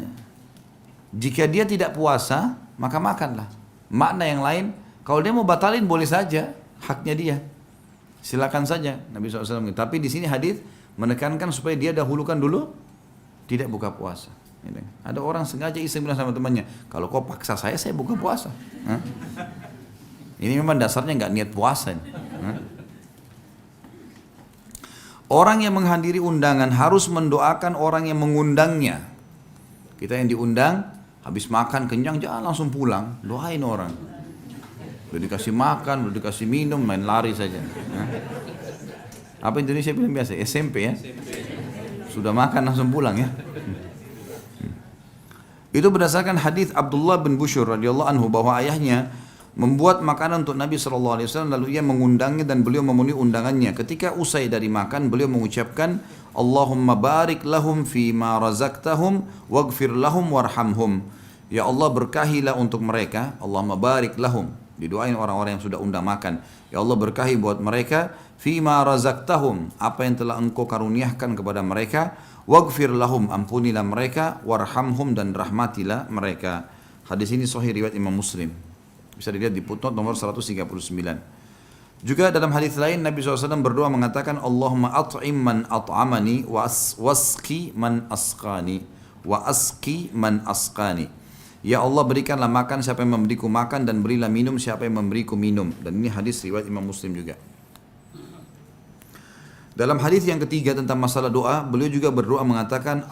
jika dia tidak puasa, maka makanlah. Makna yang lain, kalau dia mau batalin boleh saja, haknya dia. Silakan saja Nabi SAW. Tapi di sini hadis menekankan supaya dia dahulukan dulu tidak buka puasa. Ada orang sengaja iseng bilang sama temannya, kalau kau paksa saya buka puasa. Ini memang dasarnya nggak niat puasa. Orang yang menghadiri undangan harus mendoakan orang yang mengundangnya. Kita yang diundang, habis makan kenyang jangan langsung pulang, doain orang. Udah dikasih makan, udah dikasih minum, main lari saja. Apa Indonesia bilang biasa? SMP ya? Sudah makan langsung pulang ya? Itu berdasarkan hadis Abdullah bin Bushyr radhiyallahu anhu bahwa ayahnya membuat makanan untuk Nabi SAW lalu ia mengundangnya dan beliau memenuhi undangannya. Ketika usai dari makan beliau mengucapkan Allahumma barik lahum fi ma razaqtahum waghfir lahum warhamhum. Ya Allah berkahilah untuk mereka, Allahumma barik lahum, Didoain orang-orang yang sudah undang makan. Ya Allah berkahi buat mereka fima razaqtahum, apa yang telah Engkau karuniakan kepada mereka, waghfir lahum, ampunilah mereka, warhamhum, dan rahmatilah mereka. Hadis ini sahih riwayat Imam Muslim. Bisa dilihat di footnote nomor 139. Juga dalam hadis lain Nabi SAW berdoa mengatakan, Allahumma at'im man at'amani wasqi man asqani wa asqi man asqani. Ya Allah, berikanlah makan siapa yang memberiku makan, dan berilah minum siapa yang memberiku minum. Dan ini hadis riwayat Imam Muslim juga. Dalam hadis yang ketiga tentang masalah doa, beliau juga berdoa mengatakan,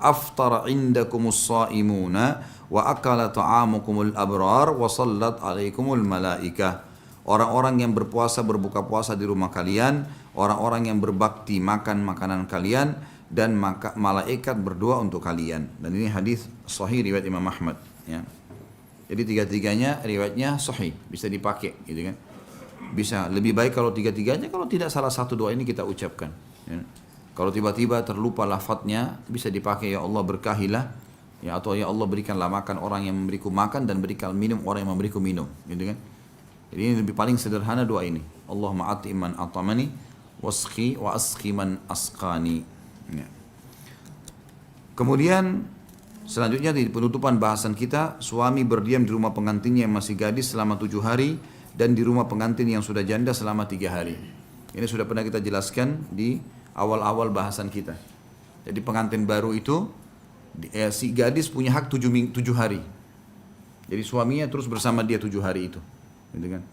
aftara indakumus saimuna wa akala ta'amukumul abrar wa sallat alaikumul malaikah. Orang-orang yang berpuasa berbuka puasa di rumah kalian, orang-orang yang berbakti makan makanan kalian, dan malaikat berdoa untuk kalian. Dan ini hadis sahih riwayat Imam Ahmad. Ya. Jadi tiga-tiganya riwayatnya sahih, bisa dipakai, gitu kan? Bisa lebih baik kalau tiga-tiganya, kalau tidak salah satu doa ini kita ucapkan. Ya. Kalau tiba-tiba terlupa lafadznya, bisa dipakai ya Allah berkahilah, ya, atau ya Allah berikanlah makan orang yang memberiku makan, dan berikan minum orang yang memberiku minum, gitu kan? Jadi ini lebih paling sederhana doa ini. Allahumma at'im man at'amani wasqi wa asqi man asqani. Ya. Kemudian selanjutnya di penutupan bahasan kita, suami berdiam di rumah pengantinnya yang masih gadis selama 7 hari dan di rumah pengantin yang sudah janda selama 3 hari. Ini sudah pernah kita jelaskan di awal-awal bahasan kita. Jadi pengantin baru itu si gadis punya hak 7 hari. Jadi suaminya terus bersama dia 7 hari itu. Gitu kan.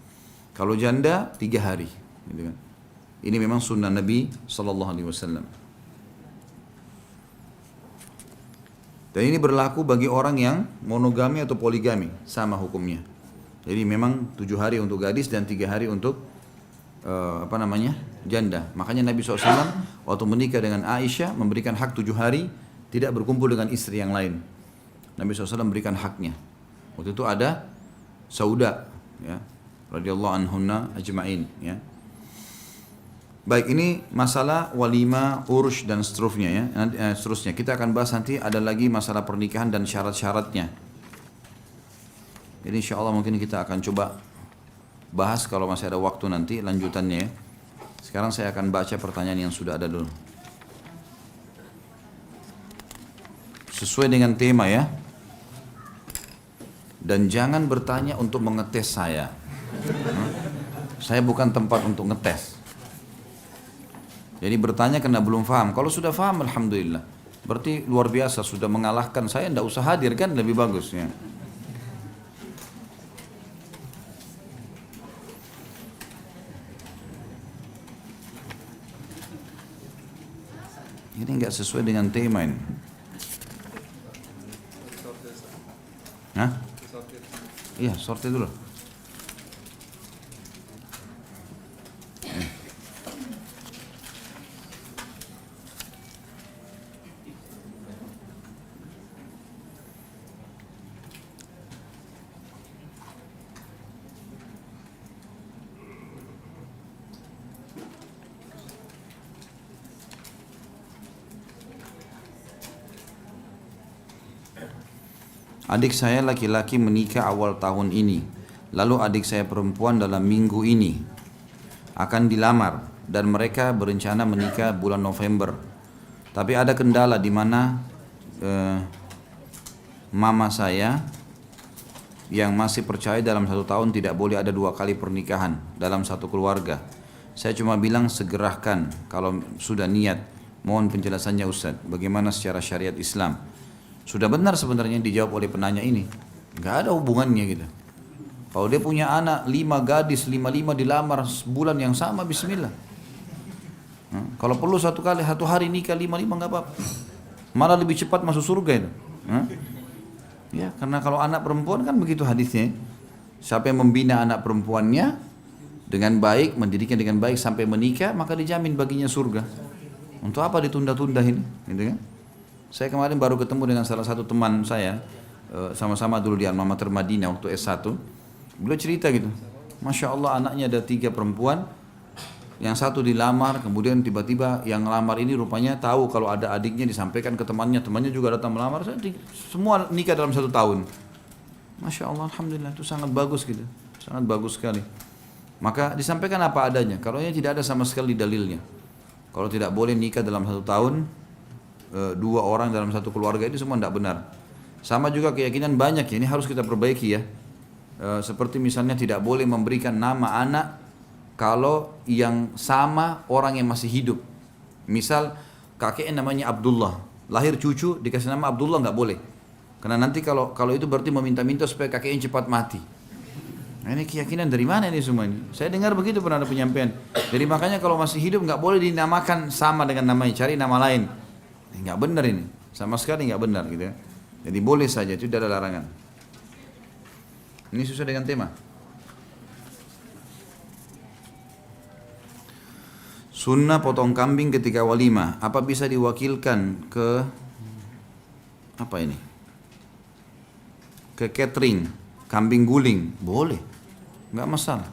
Kalau janda 3 hari, gitu kan. Ini memang sunnah Nabi SAW. Dan ini berlaku bagi orang yang monogami atau poligami, sama hukumnya. Jadi memang 7 hari untuk gadis dan 3 hari untuk janda. Makanya Nabi SAW waktu menikah dengan Aisyah memberikan hak 7 hari tidak berkumpul dengan istri yang lain. Nabi SAW memberikan haknya. Waktu itu ada Sauda, ya, radhiyallahu anhunna ajma'in, ya. Baik, ini masalah walima, urus dan seterusnya, ya. Seterusnya kita akan bahas nanti, ada lagi masalah pernikahan dan syarat-syaratnya. Jadi insyaallah mungkin kita akan coba bahas kalau masih ada waktu nanti lanjutannya, ya. Sekarang saya akan baca pertanyaan yang sudah ada dulu. Sesuai dengan tema, ya. Dan jangan bertanya untuk mengetes saya. Saya bukan tempat untuk ngetes. Jadi bertanya karena belum paham. Kalau sudah paham, alhamdulillah. Berarti luar biasa, sudah mengalahkan saya, tidak usah hadir kan, lebih bagus, ya. Ini nggak sesuai dengan tema ini. Hah? Iya, sortir dulu. Adik saya laki-laki menikah awal tahun ini. Lalu adik saya perempuan dalam minggu ini akan dilamar dan mereka berencana menikah bulan November. Tapi ada kendala di mana mama saya yang masih percaya dalam 1 tahun tidak boleh ada 2 kali pernikahan dalam satu keluarga. Saya cuma bilang segerakan kalau sudah niat. Mohon penjelasannya Ustaz, bagaimana secara syariat Islam? Sudah benar sebenarnya dijawab oleh penanya ini. Gak ada hubungannya gitu. Kalau dia punya anak 5 gadis, 5 dilamar bulan yang sama, bismillah. Kalau perlu 1 hari nikah 5 gak apa-apa. Malah lebih cepat masuk surga itu. Ya, karena kalau anak perempuan kan begitu hadisnya. Siapa yang membina anak perempuannya dengan baik, mendidiknya dengan baik sampai menikah, maka dijamin baginya surga. Untuk apa ditunda-tunda ini? Gitu kan? Saya kemarin baru ketemu dengan salah satu teman saya, sama-sama dulu di Alma Mater Madinah waktu S1. Beliau cerita gitu, Masya Allah anaknya ada 3 perempuan, yang 1 dilamar, kemudian tiba-tiba yang lamar ini rupanya tahu kalau ada adiknya, disampaikan ke temannya juga datang melamar, semua nikah dalam 1 tahun. Masya Allah, alhamdulillah, itu sangat bagus gitu. Sangat bagus sekali. Maka disampaikan apa adanya. Kalau ini tidak ada sama sekali dalilnya. Kalau tidak boleh nikah dalam 1 tahun, 2 orang dalam satu keluarga, itu semua tidak benar. Sama juga keyakinan banyak ya, ini harus kita perbaiki ya. Seperti misalnya tidak boleh memberikan nama anak kalau yang sama orang yang masih hidup. Misal kakeknya namanya Abdullah, lahir cucu dikasih nama Abdullah, nggak boleh. Karena nanti kalau itu berarti meminta-minta supaya kakeknya cepat mati. Nah, ini keyakinan dari mana ini semua ini? Saya dengar begitu pernah ada penyampaian. Jadi makanya kalau masih hidup nggak boleh dinamakan sama dengan namanya, cari nama lain. Nggak benar ini, sama sekali nggak benar gitu ya. Jadi boleh saja, itu tidak ada larangan. Ini sesuai dengan tema. Sunnah potong kambing ketika walimah, apa bisa diwakilkan ke apa ini? Ke catering, kambing guling, boleh, nggak masalah,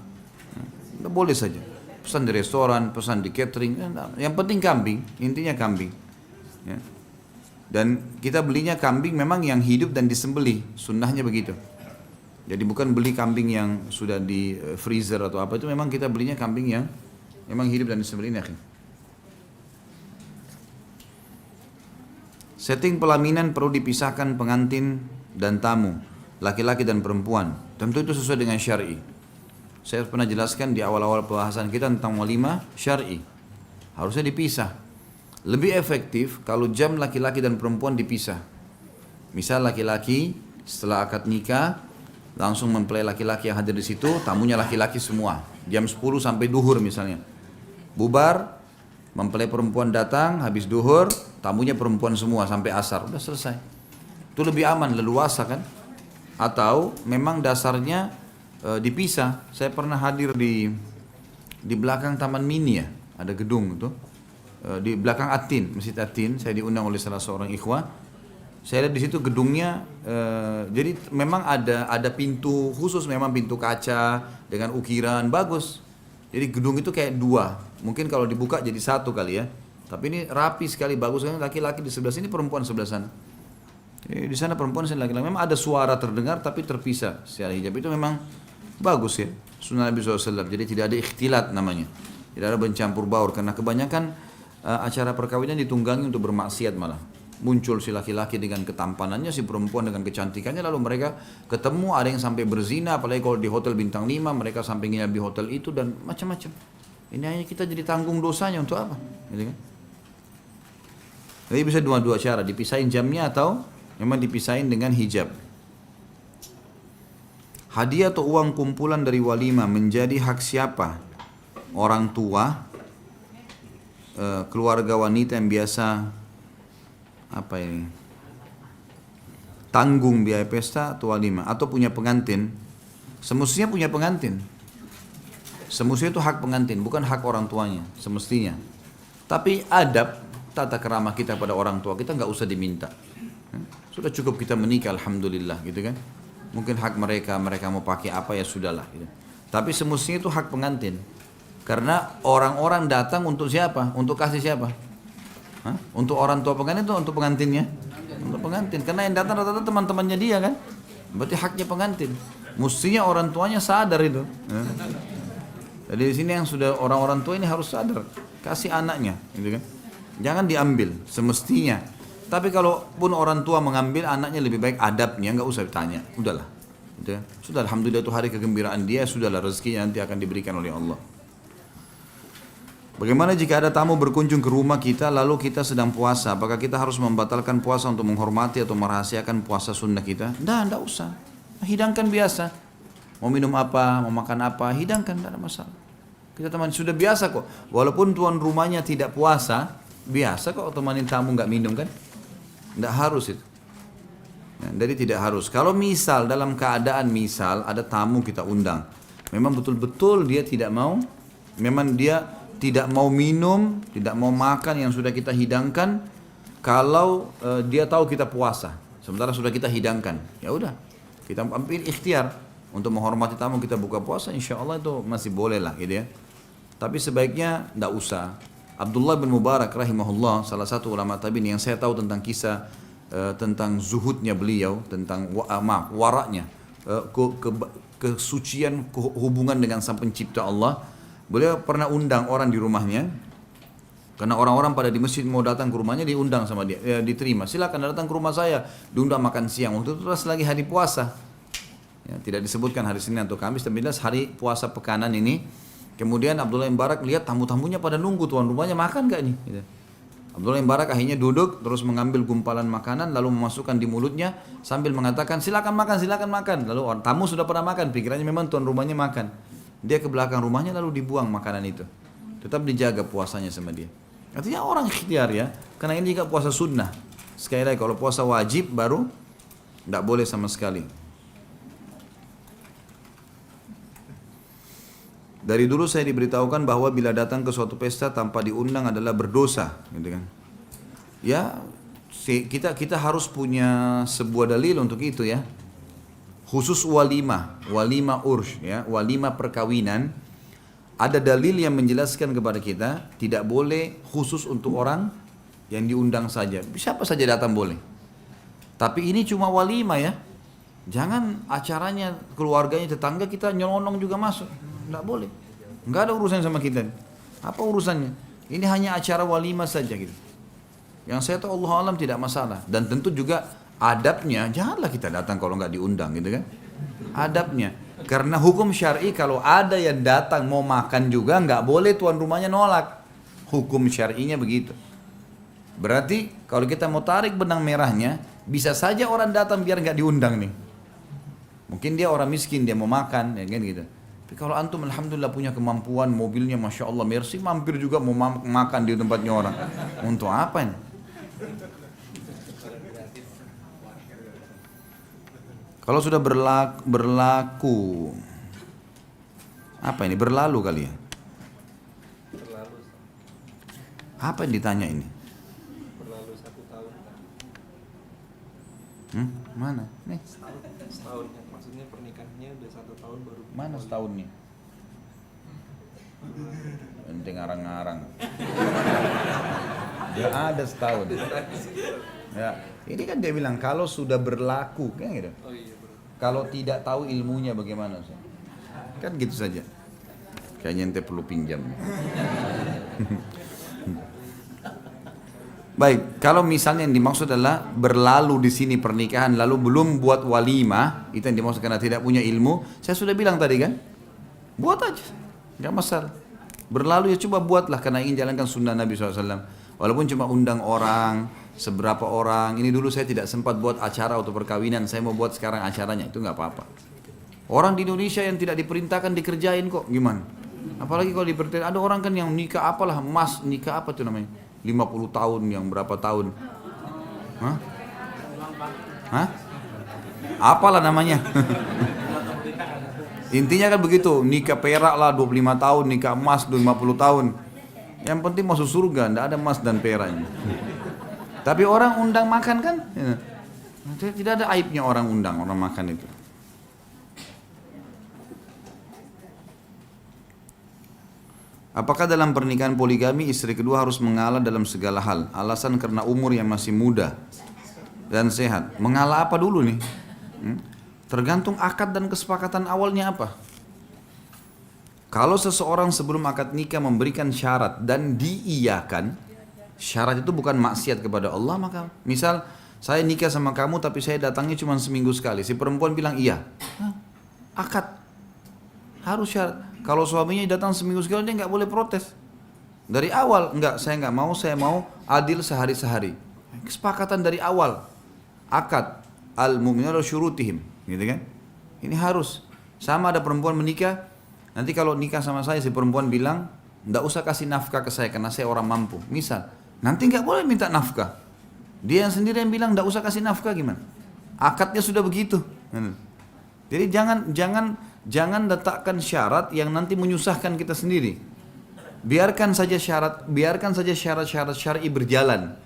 nggak boleh saja. Pesan di restoran, pesan di catering, yang penting kambing, intinya kambing. Ya. Dan kita belinya kambing memang yang hidup dan disembelih, sunnahnya begitu. Jadi bukan beli kambing yang sudah di freezer atau apa, itu memang kita belinya kambing yang memang hidup dan disembelih. Setting pelaminan perlu dipisahkan pengantin dan tamu, laki-laki dan perempuan. Tentu itu sesuai dengan syar'i. Saya pernah jelaskan di awal-awal pembahasan kita tentang walimah syar'i. Harusnya dipisah. Lebih efektif kalau jam laki-laki dan perempuan dipisah. Misal laki-laki setelah akad nikah langsung mempelai laki-laki yang hadir di situ, tamunya laki-laki semua. Jam 10 sampai duhur misalnya. Bubar, mempelai perempuan datang, habis duhur, tamunya perempuan semua sampai asar. Udah selesai. Itu lebih aman, leluasa kan? Atau memang dasarnya dipisah. Saya pernah hadir di belakang Taman Mini ya, ada gedung itu. Di belakang Atin, Masjid Atin, saya diundang oleh salah seorang ikhwah. Saya lihat di situ gedungnya, jadi memang ada pintu khusus, memang pintu kaca dengan ukiran bagus. Jadi gedung itu kayak 2, mungkin kalau dibuka jadi 1 kali ya. Tapi ini rapi sekali, bagus kan, laki-laki di sebelah sini, perempuan sebelah sana. Di sana perempuan, sini laki-laki. Memang ada suara terdengar tapi terpisah secara hijab, itu memang bagus ya. Sunnah Nabi SAW. Jadi tidak ada ikhtilat namanya, tidak ada bercampur baur, karena kebanyakan acara perkawinan ditunggangi untuk bermaksiat malah. Muncul si laki-laki dengan ketampanannya, si perempuan dengan kecantikannya, lalu mereka ketemu, ada yang sampai berzina, apalagi kalau di hotel bintang 5, mereka sampai nginap di hotel itu dan macam-macam. Ini hanya kita jadi tanggung dosanya untuk apa? Gitu kan? Jadi bisa dua cara, dipisahin jamnya atau memang dipisahin dengan hijab. Hadiah atau uang kumpulan dari walimah menjadi hak siapa? Orang tua, keluarga wanita yang biasa tanggung biaya pesta atau walimah, atau punya pengantin. Semestinya punya pengantin. Semestinya itu hak pengantin, bukan hak orang tuanya semestinya. Tapi adab tata kerama kita pada orang tua kita nggak usah diminta. Sudah cukup kita menikah, alhamdulillah gitu kan. Mungkin hak mereka mau pakai apa ya sudahlah gitu. Tapi semestinya itu hak pengantin. Karena orang-orang datang untuk siapa? Untuk kasih siapa? Untuk orang tua pengantin itu untuk pengantinnya? Untuk pengantin. Karena yang datang rata-rata teman-temannya dia kan. Berarti haknya pengantin. Mestinya orang tuanya sadar itu. Jadi di sini yang sudah orang-orang tua ini harus sadar. Kasih anaknya, gitu kan. Jangan diambil semestinya. Tapi kalau pun orang tua mengambil, anaknya lebih baik adabnya, nggak usah ditanya. Udahlah. Gitu ya. Sudah, alhamdulillah itu hari kegembiraan dia, sudahlah rezekinya nanti akan diberikan oleh Allah. Bagaimana jika ada tamu berkunjung ke rumah kita lalu kita sedang puasa? Apakah kita harus membatalkan puasa untuk menghormati atau merahasiakan puasa sunnah kita? Tidak usah. Hidangkan biasa. Mau minum apa, mau makan apa, hidangkan, tidak ada masalah. Kita teman sudah biasa kok. Walaupun tuan rumahnya tidak puasa, biasa kok temanin tamu nggak minum kan? Tidak harus itu. Jadi tidak harus. Kalau misal dalam keadaan misal ada tamu kita undang, memang betul-betul dia tidak mau, memang dia tidak mau minum, tidak mau makan yang sudah kita hidangkan, kalau dia tahu kita puasa, sementara sudah kita hidangkan, ya udah, kita ambil ikhtiar untuk menghormati tamu kita buka puasa, insya Allah itu masih boleh lah, gitu ya. Tapi sebaiknya tidak usah. Abdullah bin Mubarak rahimahullah, salah satu ulama tabi'in yang saya tahu tentang kisah tentang zuhudnya beliau, tentang waraknya. kesucian hubungan dengan sang pencipta Allah. Beliau pernah undang orang di rumahnya, karena orang-orang pada di masjid mau datang ke rumahnya, diundang sama dia, diterima. Silakan datang ke rumah saya, diundang makan siang. Waktu itu terus lagi hari puasa, ya, tidak disebutkan hari Senin atau Kamis, tapi jelas hari puasa pekanan ini. Kemudian Abdullah bin Barak lihat tamu-tamunya pada nunggu tuan rumahnya makan gak nih, gitu. Abdullah bin Barak akhirnya duduk, terus mengambil gumpalan makanan, lalu memasukkan di mulutnya sambil mengatakan silakan makan, silakan makan. Lalu orang tamu sudah pernah makan, pikirannya memang tuan rumahnya makan. Dia ke belakang rumahnya lalu dibuang makanan itu. Tetap dijaga puasanya sama dia. Artinya orang ikhtiar ya, karena ini juga puasa sunnah. Sekali lagi kalau puasa wajib baru tidak boleh sama sekali. Dari dulu saya diberitahukan bahwa bila datang ke suatu pesta tanpa diundang adalah berdosa, gitu kan? Ya, kita harus punya sebuah dalil untuk itu ya. Khusus walimah ursh ya, walimah perkawinan, ada dalil yang menjelaskan kepada kita tidak boleh khusus untuk orang yang diundang saja. Siapa saja datang boleh. Tapi ini cuma walimah ya. Jangan acaranya keluarganya tetangga kita nyelonong juga masuk. Tidak boleh. Enggak ada urusan sama kita. Apa urusannya? Ini hanya acara walimah saja gitu. Yang saya tahu Allah alam tidak masalah. Dan tentu juga adabnya, janganlah kita datang kalau nggak diundang gitu kan. Adabnya. Karena hukum syar'i kalau ada yang datang mau makan juga nggak boleh tuan rumahnya nolak. Hukum syar'inya begitu. Berarti kalau kita mau tarik benang merahnya, bisa saja orang datang biar nggak diundang nih. Mungkin dia orang miskin, dia mau makan, ya kan gitu. Tapi kalau antum alhamdulillah punya kemampuan, mobilnya masya Allah mercy, mampir juga mau makan di tempatnya orang. Untuk apa ini? Kalau sudah berlaku, apa ini? Berlalu kali ya? Apa yang ditanya ini? Berlalu 1 tahun. Mana? Nih. Setahun. Maksudnya pernikahannya udah 1 tahun baru. Mana setahunnya? Ente ngarang-ngarang. Dia ada setahun. Ya, ini kan dia bilang kalau sudah berlaku, kan gitu. Oh iya bro. Kalau tidak tahu ilmunya bagaimana? Kan gitu saja. Kayaknya ente perlu pinjam. Baik, kalau misalnya yang dimaksud adalah berlalu di sini pernikahan lalu belum buat walimah, itu yang dimaksud karena tidak punya ilmu. Saya sudah bilang tadi kan, buat aja, nggak masalah. Berlalu ya coba buatlah karena ingin jalankan sunnah Nabi SAW. Walaupun cuma undang orang, seberapa orang. Ini dulu saya tidak sempat buat acara untuk perkawinan, saya mau buat sekarang acaranya, itu nggak apa-apa. Orang di Indonesia yang tidak diperintahkan dikerjain kok, gimana? Apalagi kalau diperintahkan, ada orang kan yang nikah apalah, mas nikah apa tuh namanya? 50 tahun, yang berapa tahun? Hah? Hah? Apalah namanya? Intinya kan begitu, nikah perak lah 25 tahun, nikah emas 50 tahun. Yang penting masuk surga, tidak ada emas dan peraknya. Tapi orang undang makan kan? Ya. Tidak ada aibnya orang undang, orang makan itu. Apakah dalam pernikahan poligami istri kedua harus mengalah dalam segala hal? Alasan karena umur yang masih muda dan sehat. Mengalah apa dulu nih? Tergantung akad dan kesepakatan awalnya apa. Kalau seseorang sebelum akad nikah memberikan syarat dan diiyakan, syarat itu bukan maksiat kepada Allah, maka misal saya nikah sama kamu tapi saya datangnya cuma seminggu sekali. Si perempuan bilang iya. Akad. Harus syarat. Kalau suaminya datang seminggu sekali dia nggak boleh protes. Dari awal enggak, saya nggak mau, saya mau adil sehari-sehari. Kesepakatan dari awal. Akad al-mu'minuna syurutihim, gitu kan? Ini harus. Sama ada perempuan menikah, nanti kalau nikah sama saya si perempuan bilang, enggak usah kasih nafkah ke saya karena saya orang mampu. Misal, nanti nggak boleh minta nafkah. Dia yang sendiri yang bilang enggak usah kasih nafkah, gimana? Akadnya sudah begitu. Jadi jangan letakkan syarat yang nanti menyusahkan kita sendiri. Biarkan saja syarat-syarat syar'i berjalan.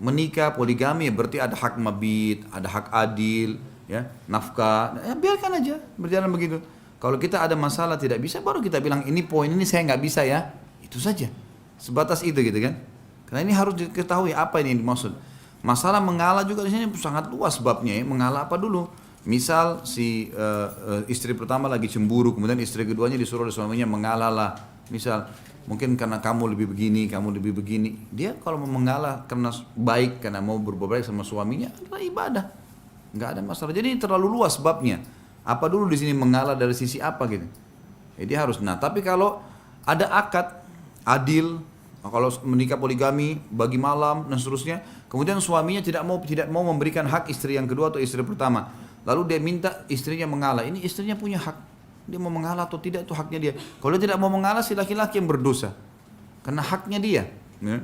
Menikah, poligami berarti ada hak mabit, ada hak adil, ya, nafkah. Ya, biarkan aja berjalan begitu. Kalau kita ada masalah tidak bisa, baru kita bilang ini poin ini saya nggak bisa ya. Itu saja. Sebatas itu gitu kan. Karena ini harus diketahui apa ini yang dimaksud. Masalah mengalah juga di sini sangat luas babnya ya. Mengalah apa dulu? Misal si istri pertama lagi cemburu, kemudian istri keduanya disuruh oleh suaminya mengalah lah. Misal, mungkin karena kamu lebih begini, kamu lebih begini. Dia kalau mau mengalah karena baik, karena mau berbuat baik sama suaminya, adalah ibadah. Nggak ada masalah. Jadi terlalu luas babnya. Apa dulu di sini mengalah dari sisi apa gitu? Jadi harus. Nah, tapi kalau ada akad adil, kalau menikah poligami, bagi malam dan seterusnya, kemudian suaminya tidak mau memberikan hak istri yang kedua atau istri pertama, lalu dia minta istrinya mengalah. Ini istrinya punya hak. Dia mau mengalah atau tidak itu haknya dia. Kalau dia tidak mau mengalah, si laki-laki yang berdosa, karena haknya dia. Ya.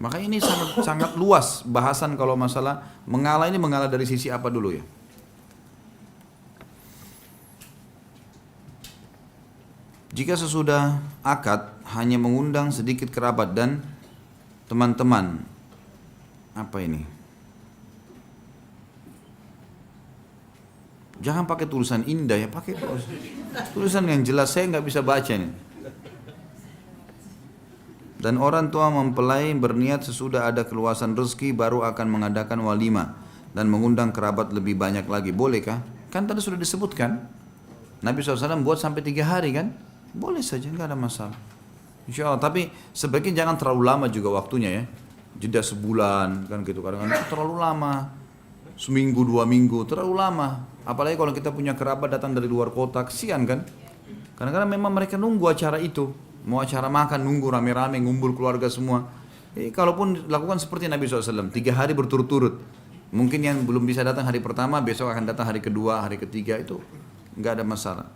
Makanya ini sangat sangat luas bahasan kalau masalah mengalah ini, mengalah dari sisi apa dulu ya. Jika sesudah akad hanya mengundang sedikit kerabat dan teman-teman, apa ini? Jangan pakai tulisan indah ya, pakai tulisan yang jelas, saya nggak bisa baca nih. Dan orang tua mempelai berniat sesudah ada keluasan rezeki baru akan mengadakan walimah dan mengundang kerabat lebih banyak lagi. Bolehkah? Kan tadi sudah disebutkan. Nabi SAW buat sampai 3 hari kan? Boleh saja, nggak ada masalah. Insya Allah. Tapi sebaiknya jangan terlalu lama juga waktunya ya. Jeda sebulan kan gitu. Kadang-kadang terlalu lama. Seminggu, 2 minggu, terlalu lama. Apalagi kalau kita punya kerabat datang dari luar kota, kesian kan? Kadang-kadang memang mereka nunggu acara itu. Mau acara makan, nunggu rame-rame, ngumpul keluarga semua. Kalaupun lakukan seperti Nabi SAW, 3 hari berturut-turut. Mungkin yang belum bisa datang hari pertama, besok akan datang hari kedua, hari ketiga, itu nggak ada masalah.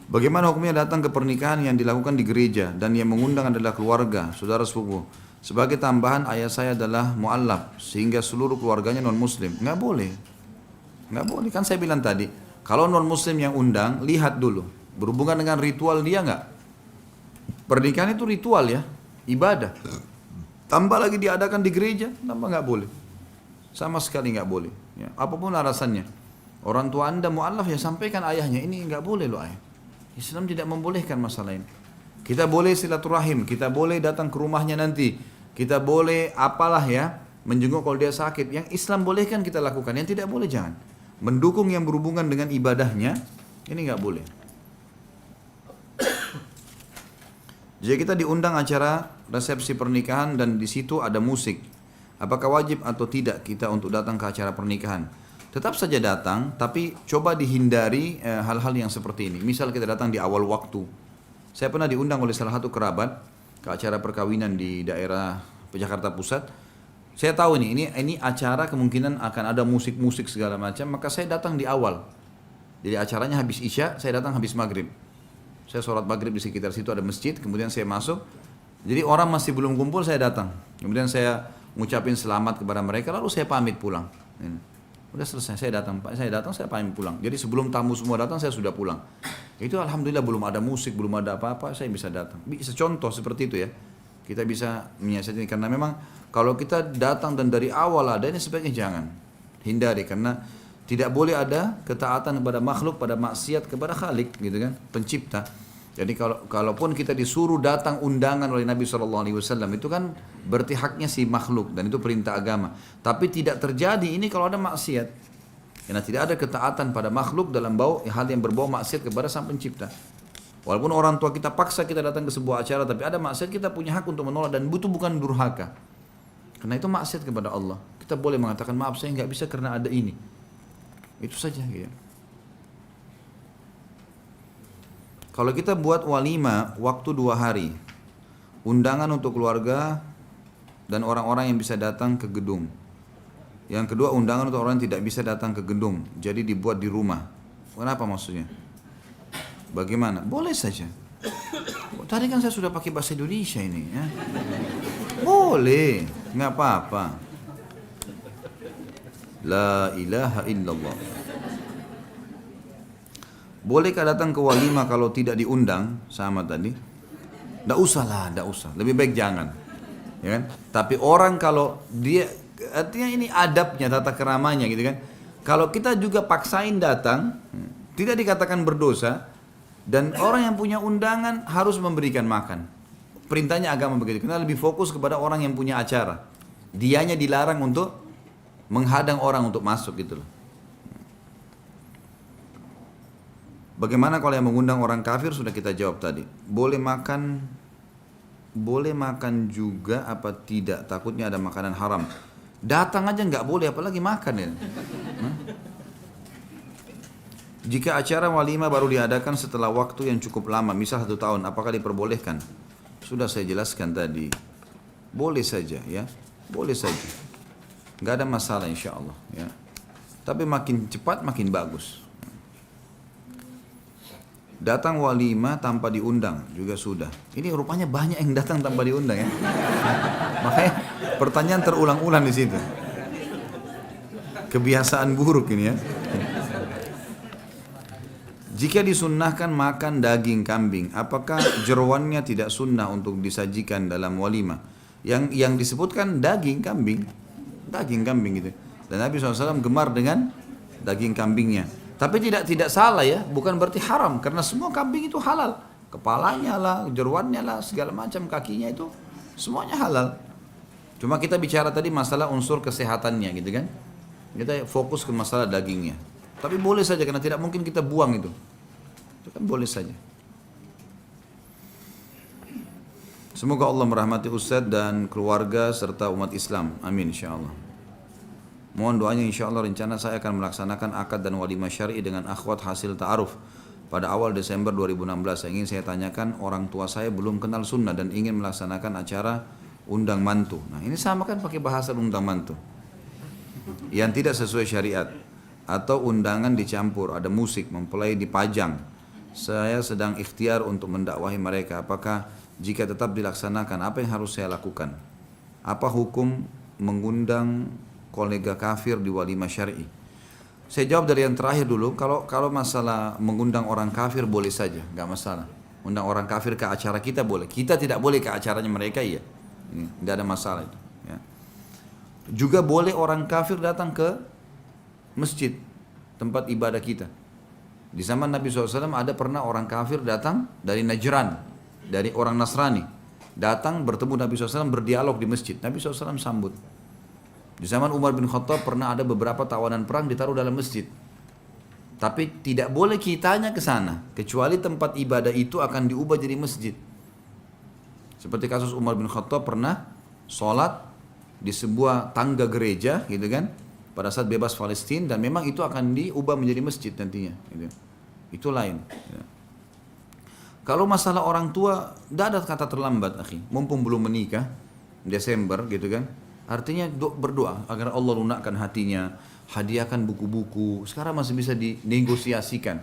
Bagaimana hukumnya datang ke pernikahan yang dilakukan di gereja dan yang mengundang adalah keluarga, saudara sepupu? Sebagai tambahan, ayah saya adalah mu'allaf, sehingga seluruh keluarganya non-muslim. Nggak boleh. Nggak boleh, kan saya bilang tadi, kalau non-muslim yang undang, lihat dulu. Berhubungan dengan ritual dia nggak? Pernikahan itu ritual ya, ibadah. Tambah lagi diadakan di gereja, tambah nggak boleh. Sama sekali nggak boleh. Ya, apapun alasannya. Orang tua anda mu'allaf ya sampaikan ayahnya, ini nggak boleh loh ayah. Islam tidak membolehkan masalah ini. Kita boleh silaturahim, kita boleh datang ke rumahnya nanti, kita boleh apalah ya, menjenguk kalau dia sakit. Yang Islam bolehkan kita lakukan, yang tidak boleh jangan. Mendukung yang berhubungan dengan ibadahnya, ini nggak boleh. Jika kita diundang acara resepsi pernikahan dan di situ ada musik, apakah wajib atau tidak kita untuk datang ke acara pernikahan? Tetap saja datang, tapi coba dihindari hal-hal yang seperti ini. Misal kita datang di awal waktu. Saya pernah diundang oleh salah satu kerabat ke acara perkawinan di daerah Jakarta Pusat. Saya tahu ini acara kemungkinan akan ada musik-musik segala macam, maka saya datang di awal. Jadi acaranya habis Isya, saya datang habis Maghrib. Saya sholat maghrib di sekitar situ ada masjid, kemudian saya masuk. Jadi orang masih belum kumpul, saya datang. Kemudian saya ngucapin selamat kepada mereka, lalu saya pamit pulang. Udah selesai, saya datang, saya pamit pulang. Jadi sebelum tamu semua datang, saya sudah pulang. Itu alhamdulillah belum ada musik, belum ada apa-apa, saya bisa datang. Bisa contoh seperti itu ya. Kita bisa menyiasati, karena memang kalau kita datang dan dari awal ada, ini sebaiknya jangan. Hindari, karena tidak boleh ada ketaatan kepada makhluk, pada maksiat kepada Khalik, gitu kan, pencipta. Jadi kalaupun kita disuruh datang undangan oleh Nabi SAW, itu kan berarti haknya si makhluk dan itu perintah agama. Tapi tidak terjadi ini kalau ada maksiat. Karena tidak ada ketaatan pada makhluk dalam hal yang berbau maksiat kepada sang pencipta. Walaupun orang tua kita paksa kita datang ke sebuah acara, tapi ada maksiat, kita punya hak untuk menolak dan itu bukan durhaka. Karena itu maksiat kepada Allah. Kita boleh mengatakan maaf saya nggak bisa karena ada ini. Itu saja gitu. Kalau kita buat walimah waktu 2 hari, undangan untuk keluarga dan orang-orang yang bisa datang ke gedung. Yang kedua, undangan untuk orang yang tidak bisa datang ke gedung, jadi dibuat di rumah. Kenapa maksudnya? Bagaimana? Boleh saja. Tadi kan saya sudah pakai bahasa Indonesia ini ya. Boleh, nggak apa-apa. La ilaha illallah. Bolehkah datang ke walimah kalau tidak diundang? Sama tadi. Nggak usah lah, nggak usah. Lebih baik jangan. Ya kan? Tapi orang kalau dia, artinya ini adabnya, tata keramanya gitu kan. Kalau kita juga paksain datang, tidak dikatakan berdosa. Dan orang yang punya undangan harus memberikan makan. Perintahnya agama begitu. Kita lebih fokus kepada orang yang punya acara. Dianya dilarang untuk menghadang orang untuk masuk gitu loh. Bagaimana kalau yang mengundang orang kafir sudah kita jawab tadi. Boleh makan juga apa tidak? Takutnya ada makanan haram. Datang aja nggak boleh, apalagi makan ya. Hah? Jika acara walimah baru diadakan setelah waktu yang cukup lama, misal 1 tahun, apakah diperbolehkan? Sudah saya jelaskan tadi. Boleh saja ya, boleh saja. Nggak ada masalah insya Allah ya. Tapi makin cepat makin bagus. Datang walimah tanpa diundang juga sudah. Ini rupanya banyak yang datang tanpa diundang ya. Makanya pertanyaan terulang-ulang di situ. Kebiasaan buruk ini ya. Jika disunnahkan makan daging kambing, apakah jeroannya tidak sunnah untuk disajikan dalam walimah? Yang disebutkan daging kambing gitu. Dan Nabi SAW gemar dengan daging kambingnya. Tapi tidak salah ya, bukan berarti haram karena semua kambing itu halal. Kepalanya lah, jeroannya lah, segala macam kakinya itu semuanya halal. Cuma kita bicara tadi masalah unsur kesehatannya gitu kan. Kita fokus ke masalah dagingnya. Tapi boleh saja karena tidak mungkin kita buang itu. Itu kan boleh saja. Semoga Allah merahmati Ustadz dan keluarga serta umat Islam. Amin insyaAllah. Mohon doanya insyaAllah rencana saya akan melaksanakan akad dan walimah syar'i dengan akhwat hasil ta'aruf pada awal Desember 2016. Yang ingin saya tanyakan, orang tua saya belum kenal sunnah dan ingin melaksanakan acara undang mantu. Nah ini sama kan pakai bahasa undang mantu. Yang tidak sesuai syariat. Atau undangan dicampur, ada musik, mempelai dipajang. Saya sedang ikhtiar untuk mendakwahi mereka. Apakah jika tetap dilaksanakan, apa yang harus saya lakukan? Apa hukum mengundang kolega kafir di walimah syar'i? Saya jawab dari yang terakhir dulu. Kalau masalah mengundang orang kafir boleh saja, nggak masalah. Undang orang kafir ke acara kita boleh. Kita tidak boleh ke acaranya mereka, iya. Tidak ada masalah itu. Ya. Juga boleh orang kafir datang ke masjid, tempat ibadah kita. Di zaman Nabi SAW ada pernah orang kafir datang dari Najran, dari orang Nasrani. Datang bertemu Nabi SAW, berdialog di masjid. Nabi SAW sambut. Di zaman Umar bin Khattab pernah ada beberapa tawanan perang ditaruh dalam masjid. Tapi tidak boleh kitanya ke sana, kecuali tempat ibadah itu akan diubah jadi masjid. Seperti kasus Umar bin Khattab pernah sholat di sebuah tangga gereja, gitu kan? Pada saat bebas Palestina, dan memang itu akan diubah menjadi masjid nantinya gitu. Itu lain ya. Kalau masalah orang tua, tidak ada kata terlambat akhi. Mumpung belum menikah Desember gitu kan, artinya berdoa agar Allah lunakkan hatinya, hadiahkan buku-buku. Sekarang masih bisa dinegosiasikan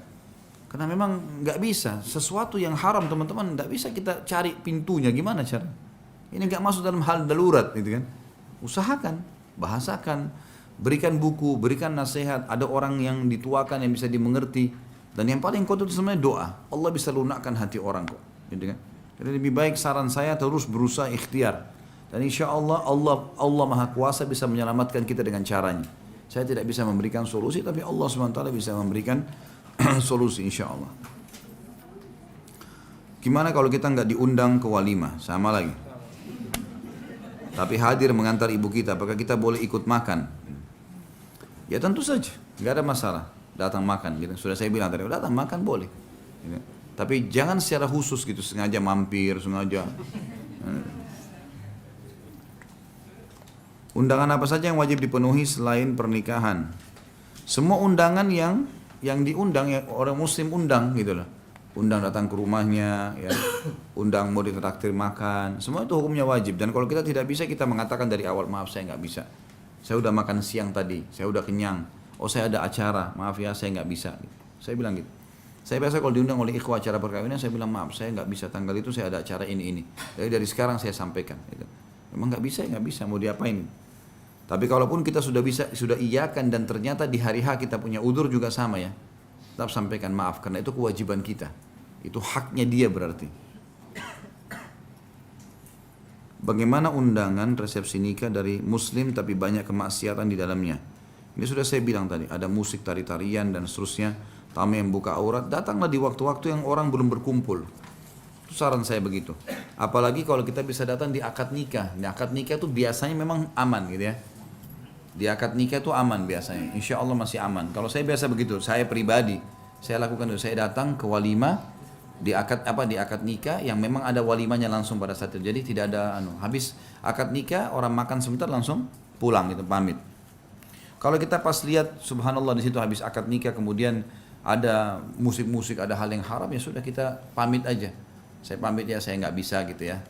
karena memang nggak bisa sesuatu yang haram teman-teman, nggak bisa kita cari pintunya gimana cara. Ini nggak masuk dalam hal darurat gitu kan. Usahakan, bahasakan, berikan buku, berikan nasihat. Ada orang yang dituakan yang bisa dimengerti. Dan yang paling kuat itu sebenarnya doa. Allah bisa lunakkan hati orang kok. Gitu kan? Jadi lebih baik saran saya terus berusaha ikhtiar. Dan insya Allah, Allah Maha Kuasa bisa menyelamatkan kita dengan caranya. Saya tidak bisa memberikan solusi, tapi Allah SWT bisa memberikan solusi insya Allah. Gimana kalau kita nggak diundang ke walimah? Sama lagi. Tapi hadir mengantar ibu kita, apakah kita boleh ikut makan? Ya tentu saja, nggak ada masalah. Datang makan, gitu. Sudah saya bilang tadi, datang makan boleh. Gitu. Tapi jangan secara khusus gitu, sengaja mampir, sengaja. Undangan apa saja yang wajib dipenuhi selain pernikahan? Semua undangan yang diundang, ya orang muslim undang gitu loh. Undang datang ke rumahnya, ya. Undang mau ditraktir makan, semua itu hukumnya wajib. Dan kalau kita tidak bisa, kita mengatakan dari awal, maaf saya nggak bisa. Saya udah makan siang tadi, saya udah kenyang. Oh saya ada acara, maaf ya saya nggak bisa. Saya bilang gitu. Saya biasa kalau diundang oleh ikhwah acara perkawinan, saya bilang maaf saya nggak bisa, tanggal itu saya ada acara ini. Jadi dari sekarang saya sampaikan. Gitu. Memang nggak bisa, ya nggak bisa, mau diapain? Tapi kalaupun kita sudah bisa, sudah iyakan dan ternyata di hari H kita punya udzur juga sama ya. Tetap sampaikan maaf karena itu kewajiban kita. Itu haknya dia berarti. Bagaimana undangan resepsi nikah dari muslim tapi banyak kemaksiatan di dalamnya? Ini sudah saya bilang tadi, ada musik, tari-tarian dan seterusnya, tamu yang buka aurat, datanglah di waktu-waktu yang orang belum berkumpul. Itu saran saya begitu. Apalagi kalau kita bisa datang di akad nikah. Di akad nikah itu biasanya memang aman gitu ya. Di akad nikah itu aman biasanya, insya Allah masih aman. Kalau saya biasa begitu, saya pribadi, Saya lakukan itu. Saya datang ke walimah di akad nikah yang memang ada walimahnya langsung pada saat itu. Jadi tidak ada habis akad nikah orang makan sebentar langsung pulang gitu, pamit. Kalau kita pas lihat subhanallah di situ habis akad nikah kemudian ada musik-musik, ada hal yang haram, ya sudah kita pamit aja. Saya pamit ya, saya nggak bisa gitu ya.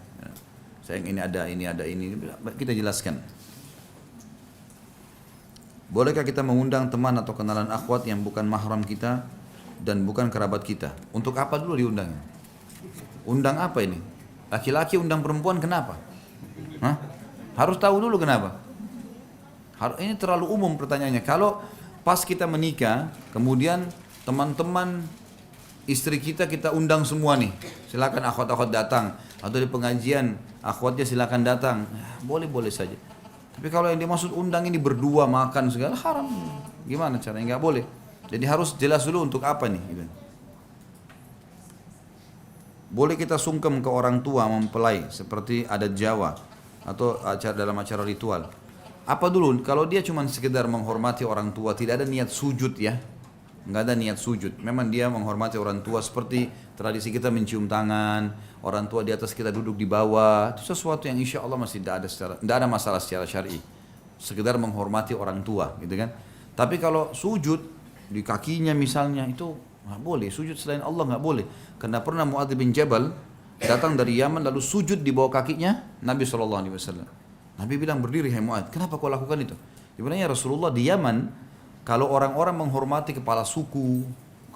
Saya ini ada ini, kita jelaskan. Bolehkah kita mengundang teman atau kenalan akhwat yang bukan mahram kita dan bukan kerabat kita? Untuk apa dulu diundangnya? Undang apa ini? Laki-laki undang perempuan kenapa? Hah? Harus tahu dulu kenapa. Ini terlalu umum pertanyaannya. Kalau pas kita menikah, kemudian teman-teman istri kita undang semua nih. Silakan akhwat-akhwat datang. Atau di pengajian akhwatnya silakan datang. Boleh-boleh saja. Tapi kalau yang dimaksud undang ini berdua makan segala haram. Gimana caranya? Nggak boleh. Jadi harus jelas dulu untuk apa nih. Gitu. Boleh kita sungkem ke orang tua mempelai seperti adat Jawa atau dalam acara ritual. Apa dulu? Kalau dia cuma sekedar menghormati orang tua, tidak ada niat sujud ya. Nggak ada niat sujud. Memang dia menghormati orang tua seperti tradisi kita mencium tangan, orang tua di atas kita duduk di bawah. Itu sesuatu yang insya Allah masih tidak ada masalah secara syar'i. Sekedar menghormati orang tua, gitu kan. Tapi kalau sujud di kakinya misalnya itu nggak boleh. Sujud selain Allah nggak boleh. Karena pernah Muadz bin Jabal datang dari Yaman lalu sujud di bawah kakinya Nabi SAW. Nabi bilang, berdiri hai Muadz. Kenapa kau lakukan itu? Dia bilang, ya Rasulullah, di Yaman kalau orang-orang menghormati kepala suku,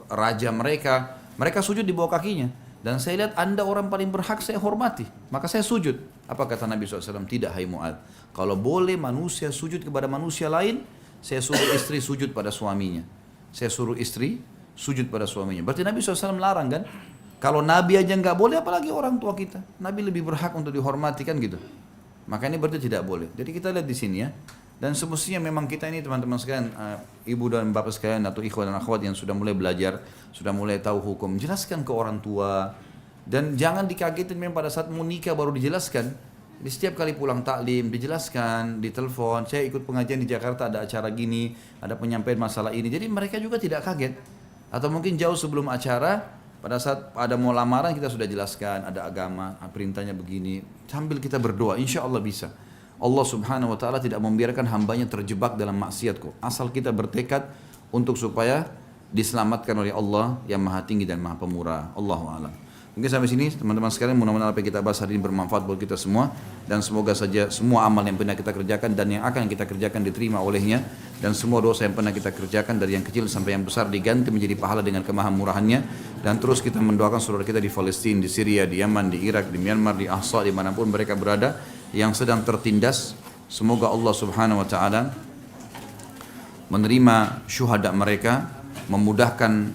raja mereka sujud di bawah kakinya. Dan saya lihat anda orang paling berhak saya hormati. Maka saya sujud. Apa kata Nabi SAW? Tidak hai Muadz. Kalau boleh manusia sujud kepada manusia lain, saya suruh istri sujud pada suaminya. Saya suruh istri sujud pada suaminya. Berarti Nabi SAW larang kan? Kalau Nabi aja nggak boleh, apalagi orang tua kita. Nabi lebih berhak untuk dihormati kan gitu. Maka ini berarti tidak boleh. Jadi kita lihat di sini ya. Dan semestinya memang kita ini teman-teman sekalian, ibu dan bapak sekalian atau ikhwan dan akhwat yang sudah mulai belajar, sudah mulai tahu hukum, jelaskan ke orang tua. Dan jangan dikagetin memang pada saat mau nikah baru dijelaskan. Di setiap kali pulang taklim dijelaskan, ditelepon, saya ikut pengajian di Jakarta ada acara gini, ada penyampaian masalah ini. Jadi mereka juga tidak kaget. Atau mungkin jauh sebelum acara, pada saat ada mau lamaran kita sudah jelaskan, ada agama, perintahnya begini. Sambil kita berdoa, insya Allah bisa. Allah subhanahu wa ta'ala tidak membiarkan hambanya terjebak dalam maksiat kok. Asal kita bertekad untuk supaya diselamatkan oleh Allah yang maha tinggi dan maha pemurah. Allahu a'lam. Mungkin sampai sini teman-teman sekalian, mudah-mudahan apa yang kita bahas hari ini bermanfaat buat kita semua. Dan semoga saja semua amal yang pernah kita kerjakan dan yang akan kita kerjakan diterima olehnya. Dan semua dosa yang pernah kita kerjakan dari yang kecil sampai yang besar diganti menjadi pahala dengan kemahamurahannya. Dan terus kita mendoakan saudara kita di Palestina, di Syria, di Yaman, di Irak, di Myanmar, di Ahsa, dimanapun mereka berada yang sedang tertindas. Semoga Allah subhanahu wa ta'ala menerima syuhada mereka, memudahkan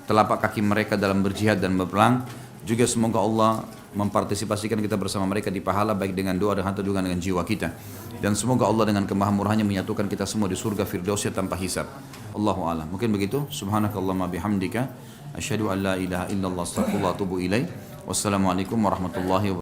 telapak kaki mereka dalam berjihad dan berperang. Juga semoga Allah mempartisipasikan kita bersama mereka di pahala baik dengan doa dan harta juga dengan jiwa kita. Dan semoga Allah dengan kemahamurahannya menyatukan kita semua di surga firdausnya tanpa hisab. Allahu a'lam. Mungkin begitu. Subhanakallahumma bihamdika asyhadu an la ilaha illallah astaghfirullah wa atubu ilaih. Wassalamualaikum warahmatullahi wabarakatuh.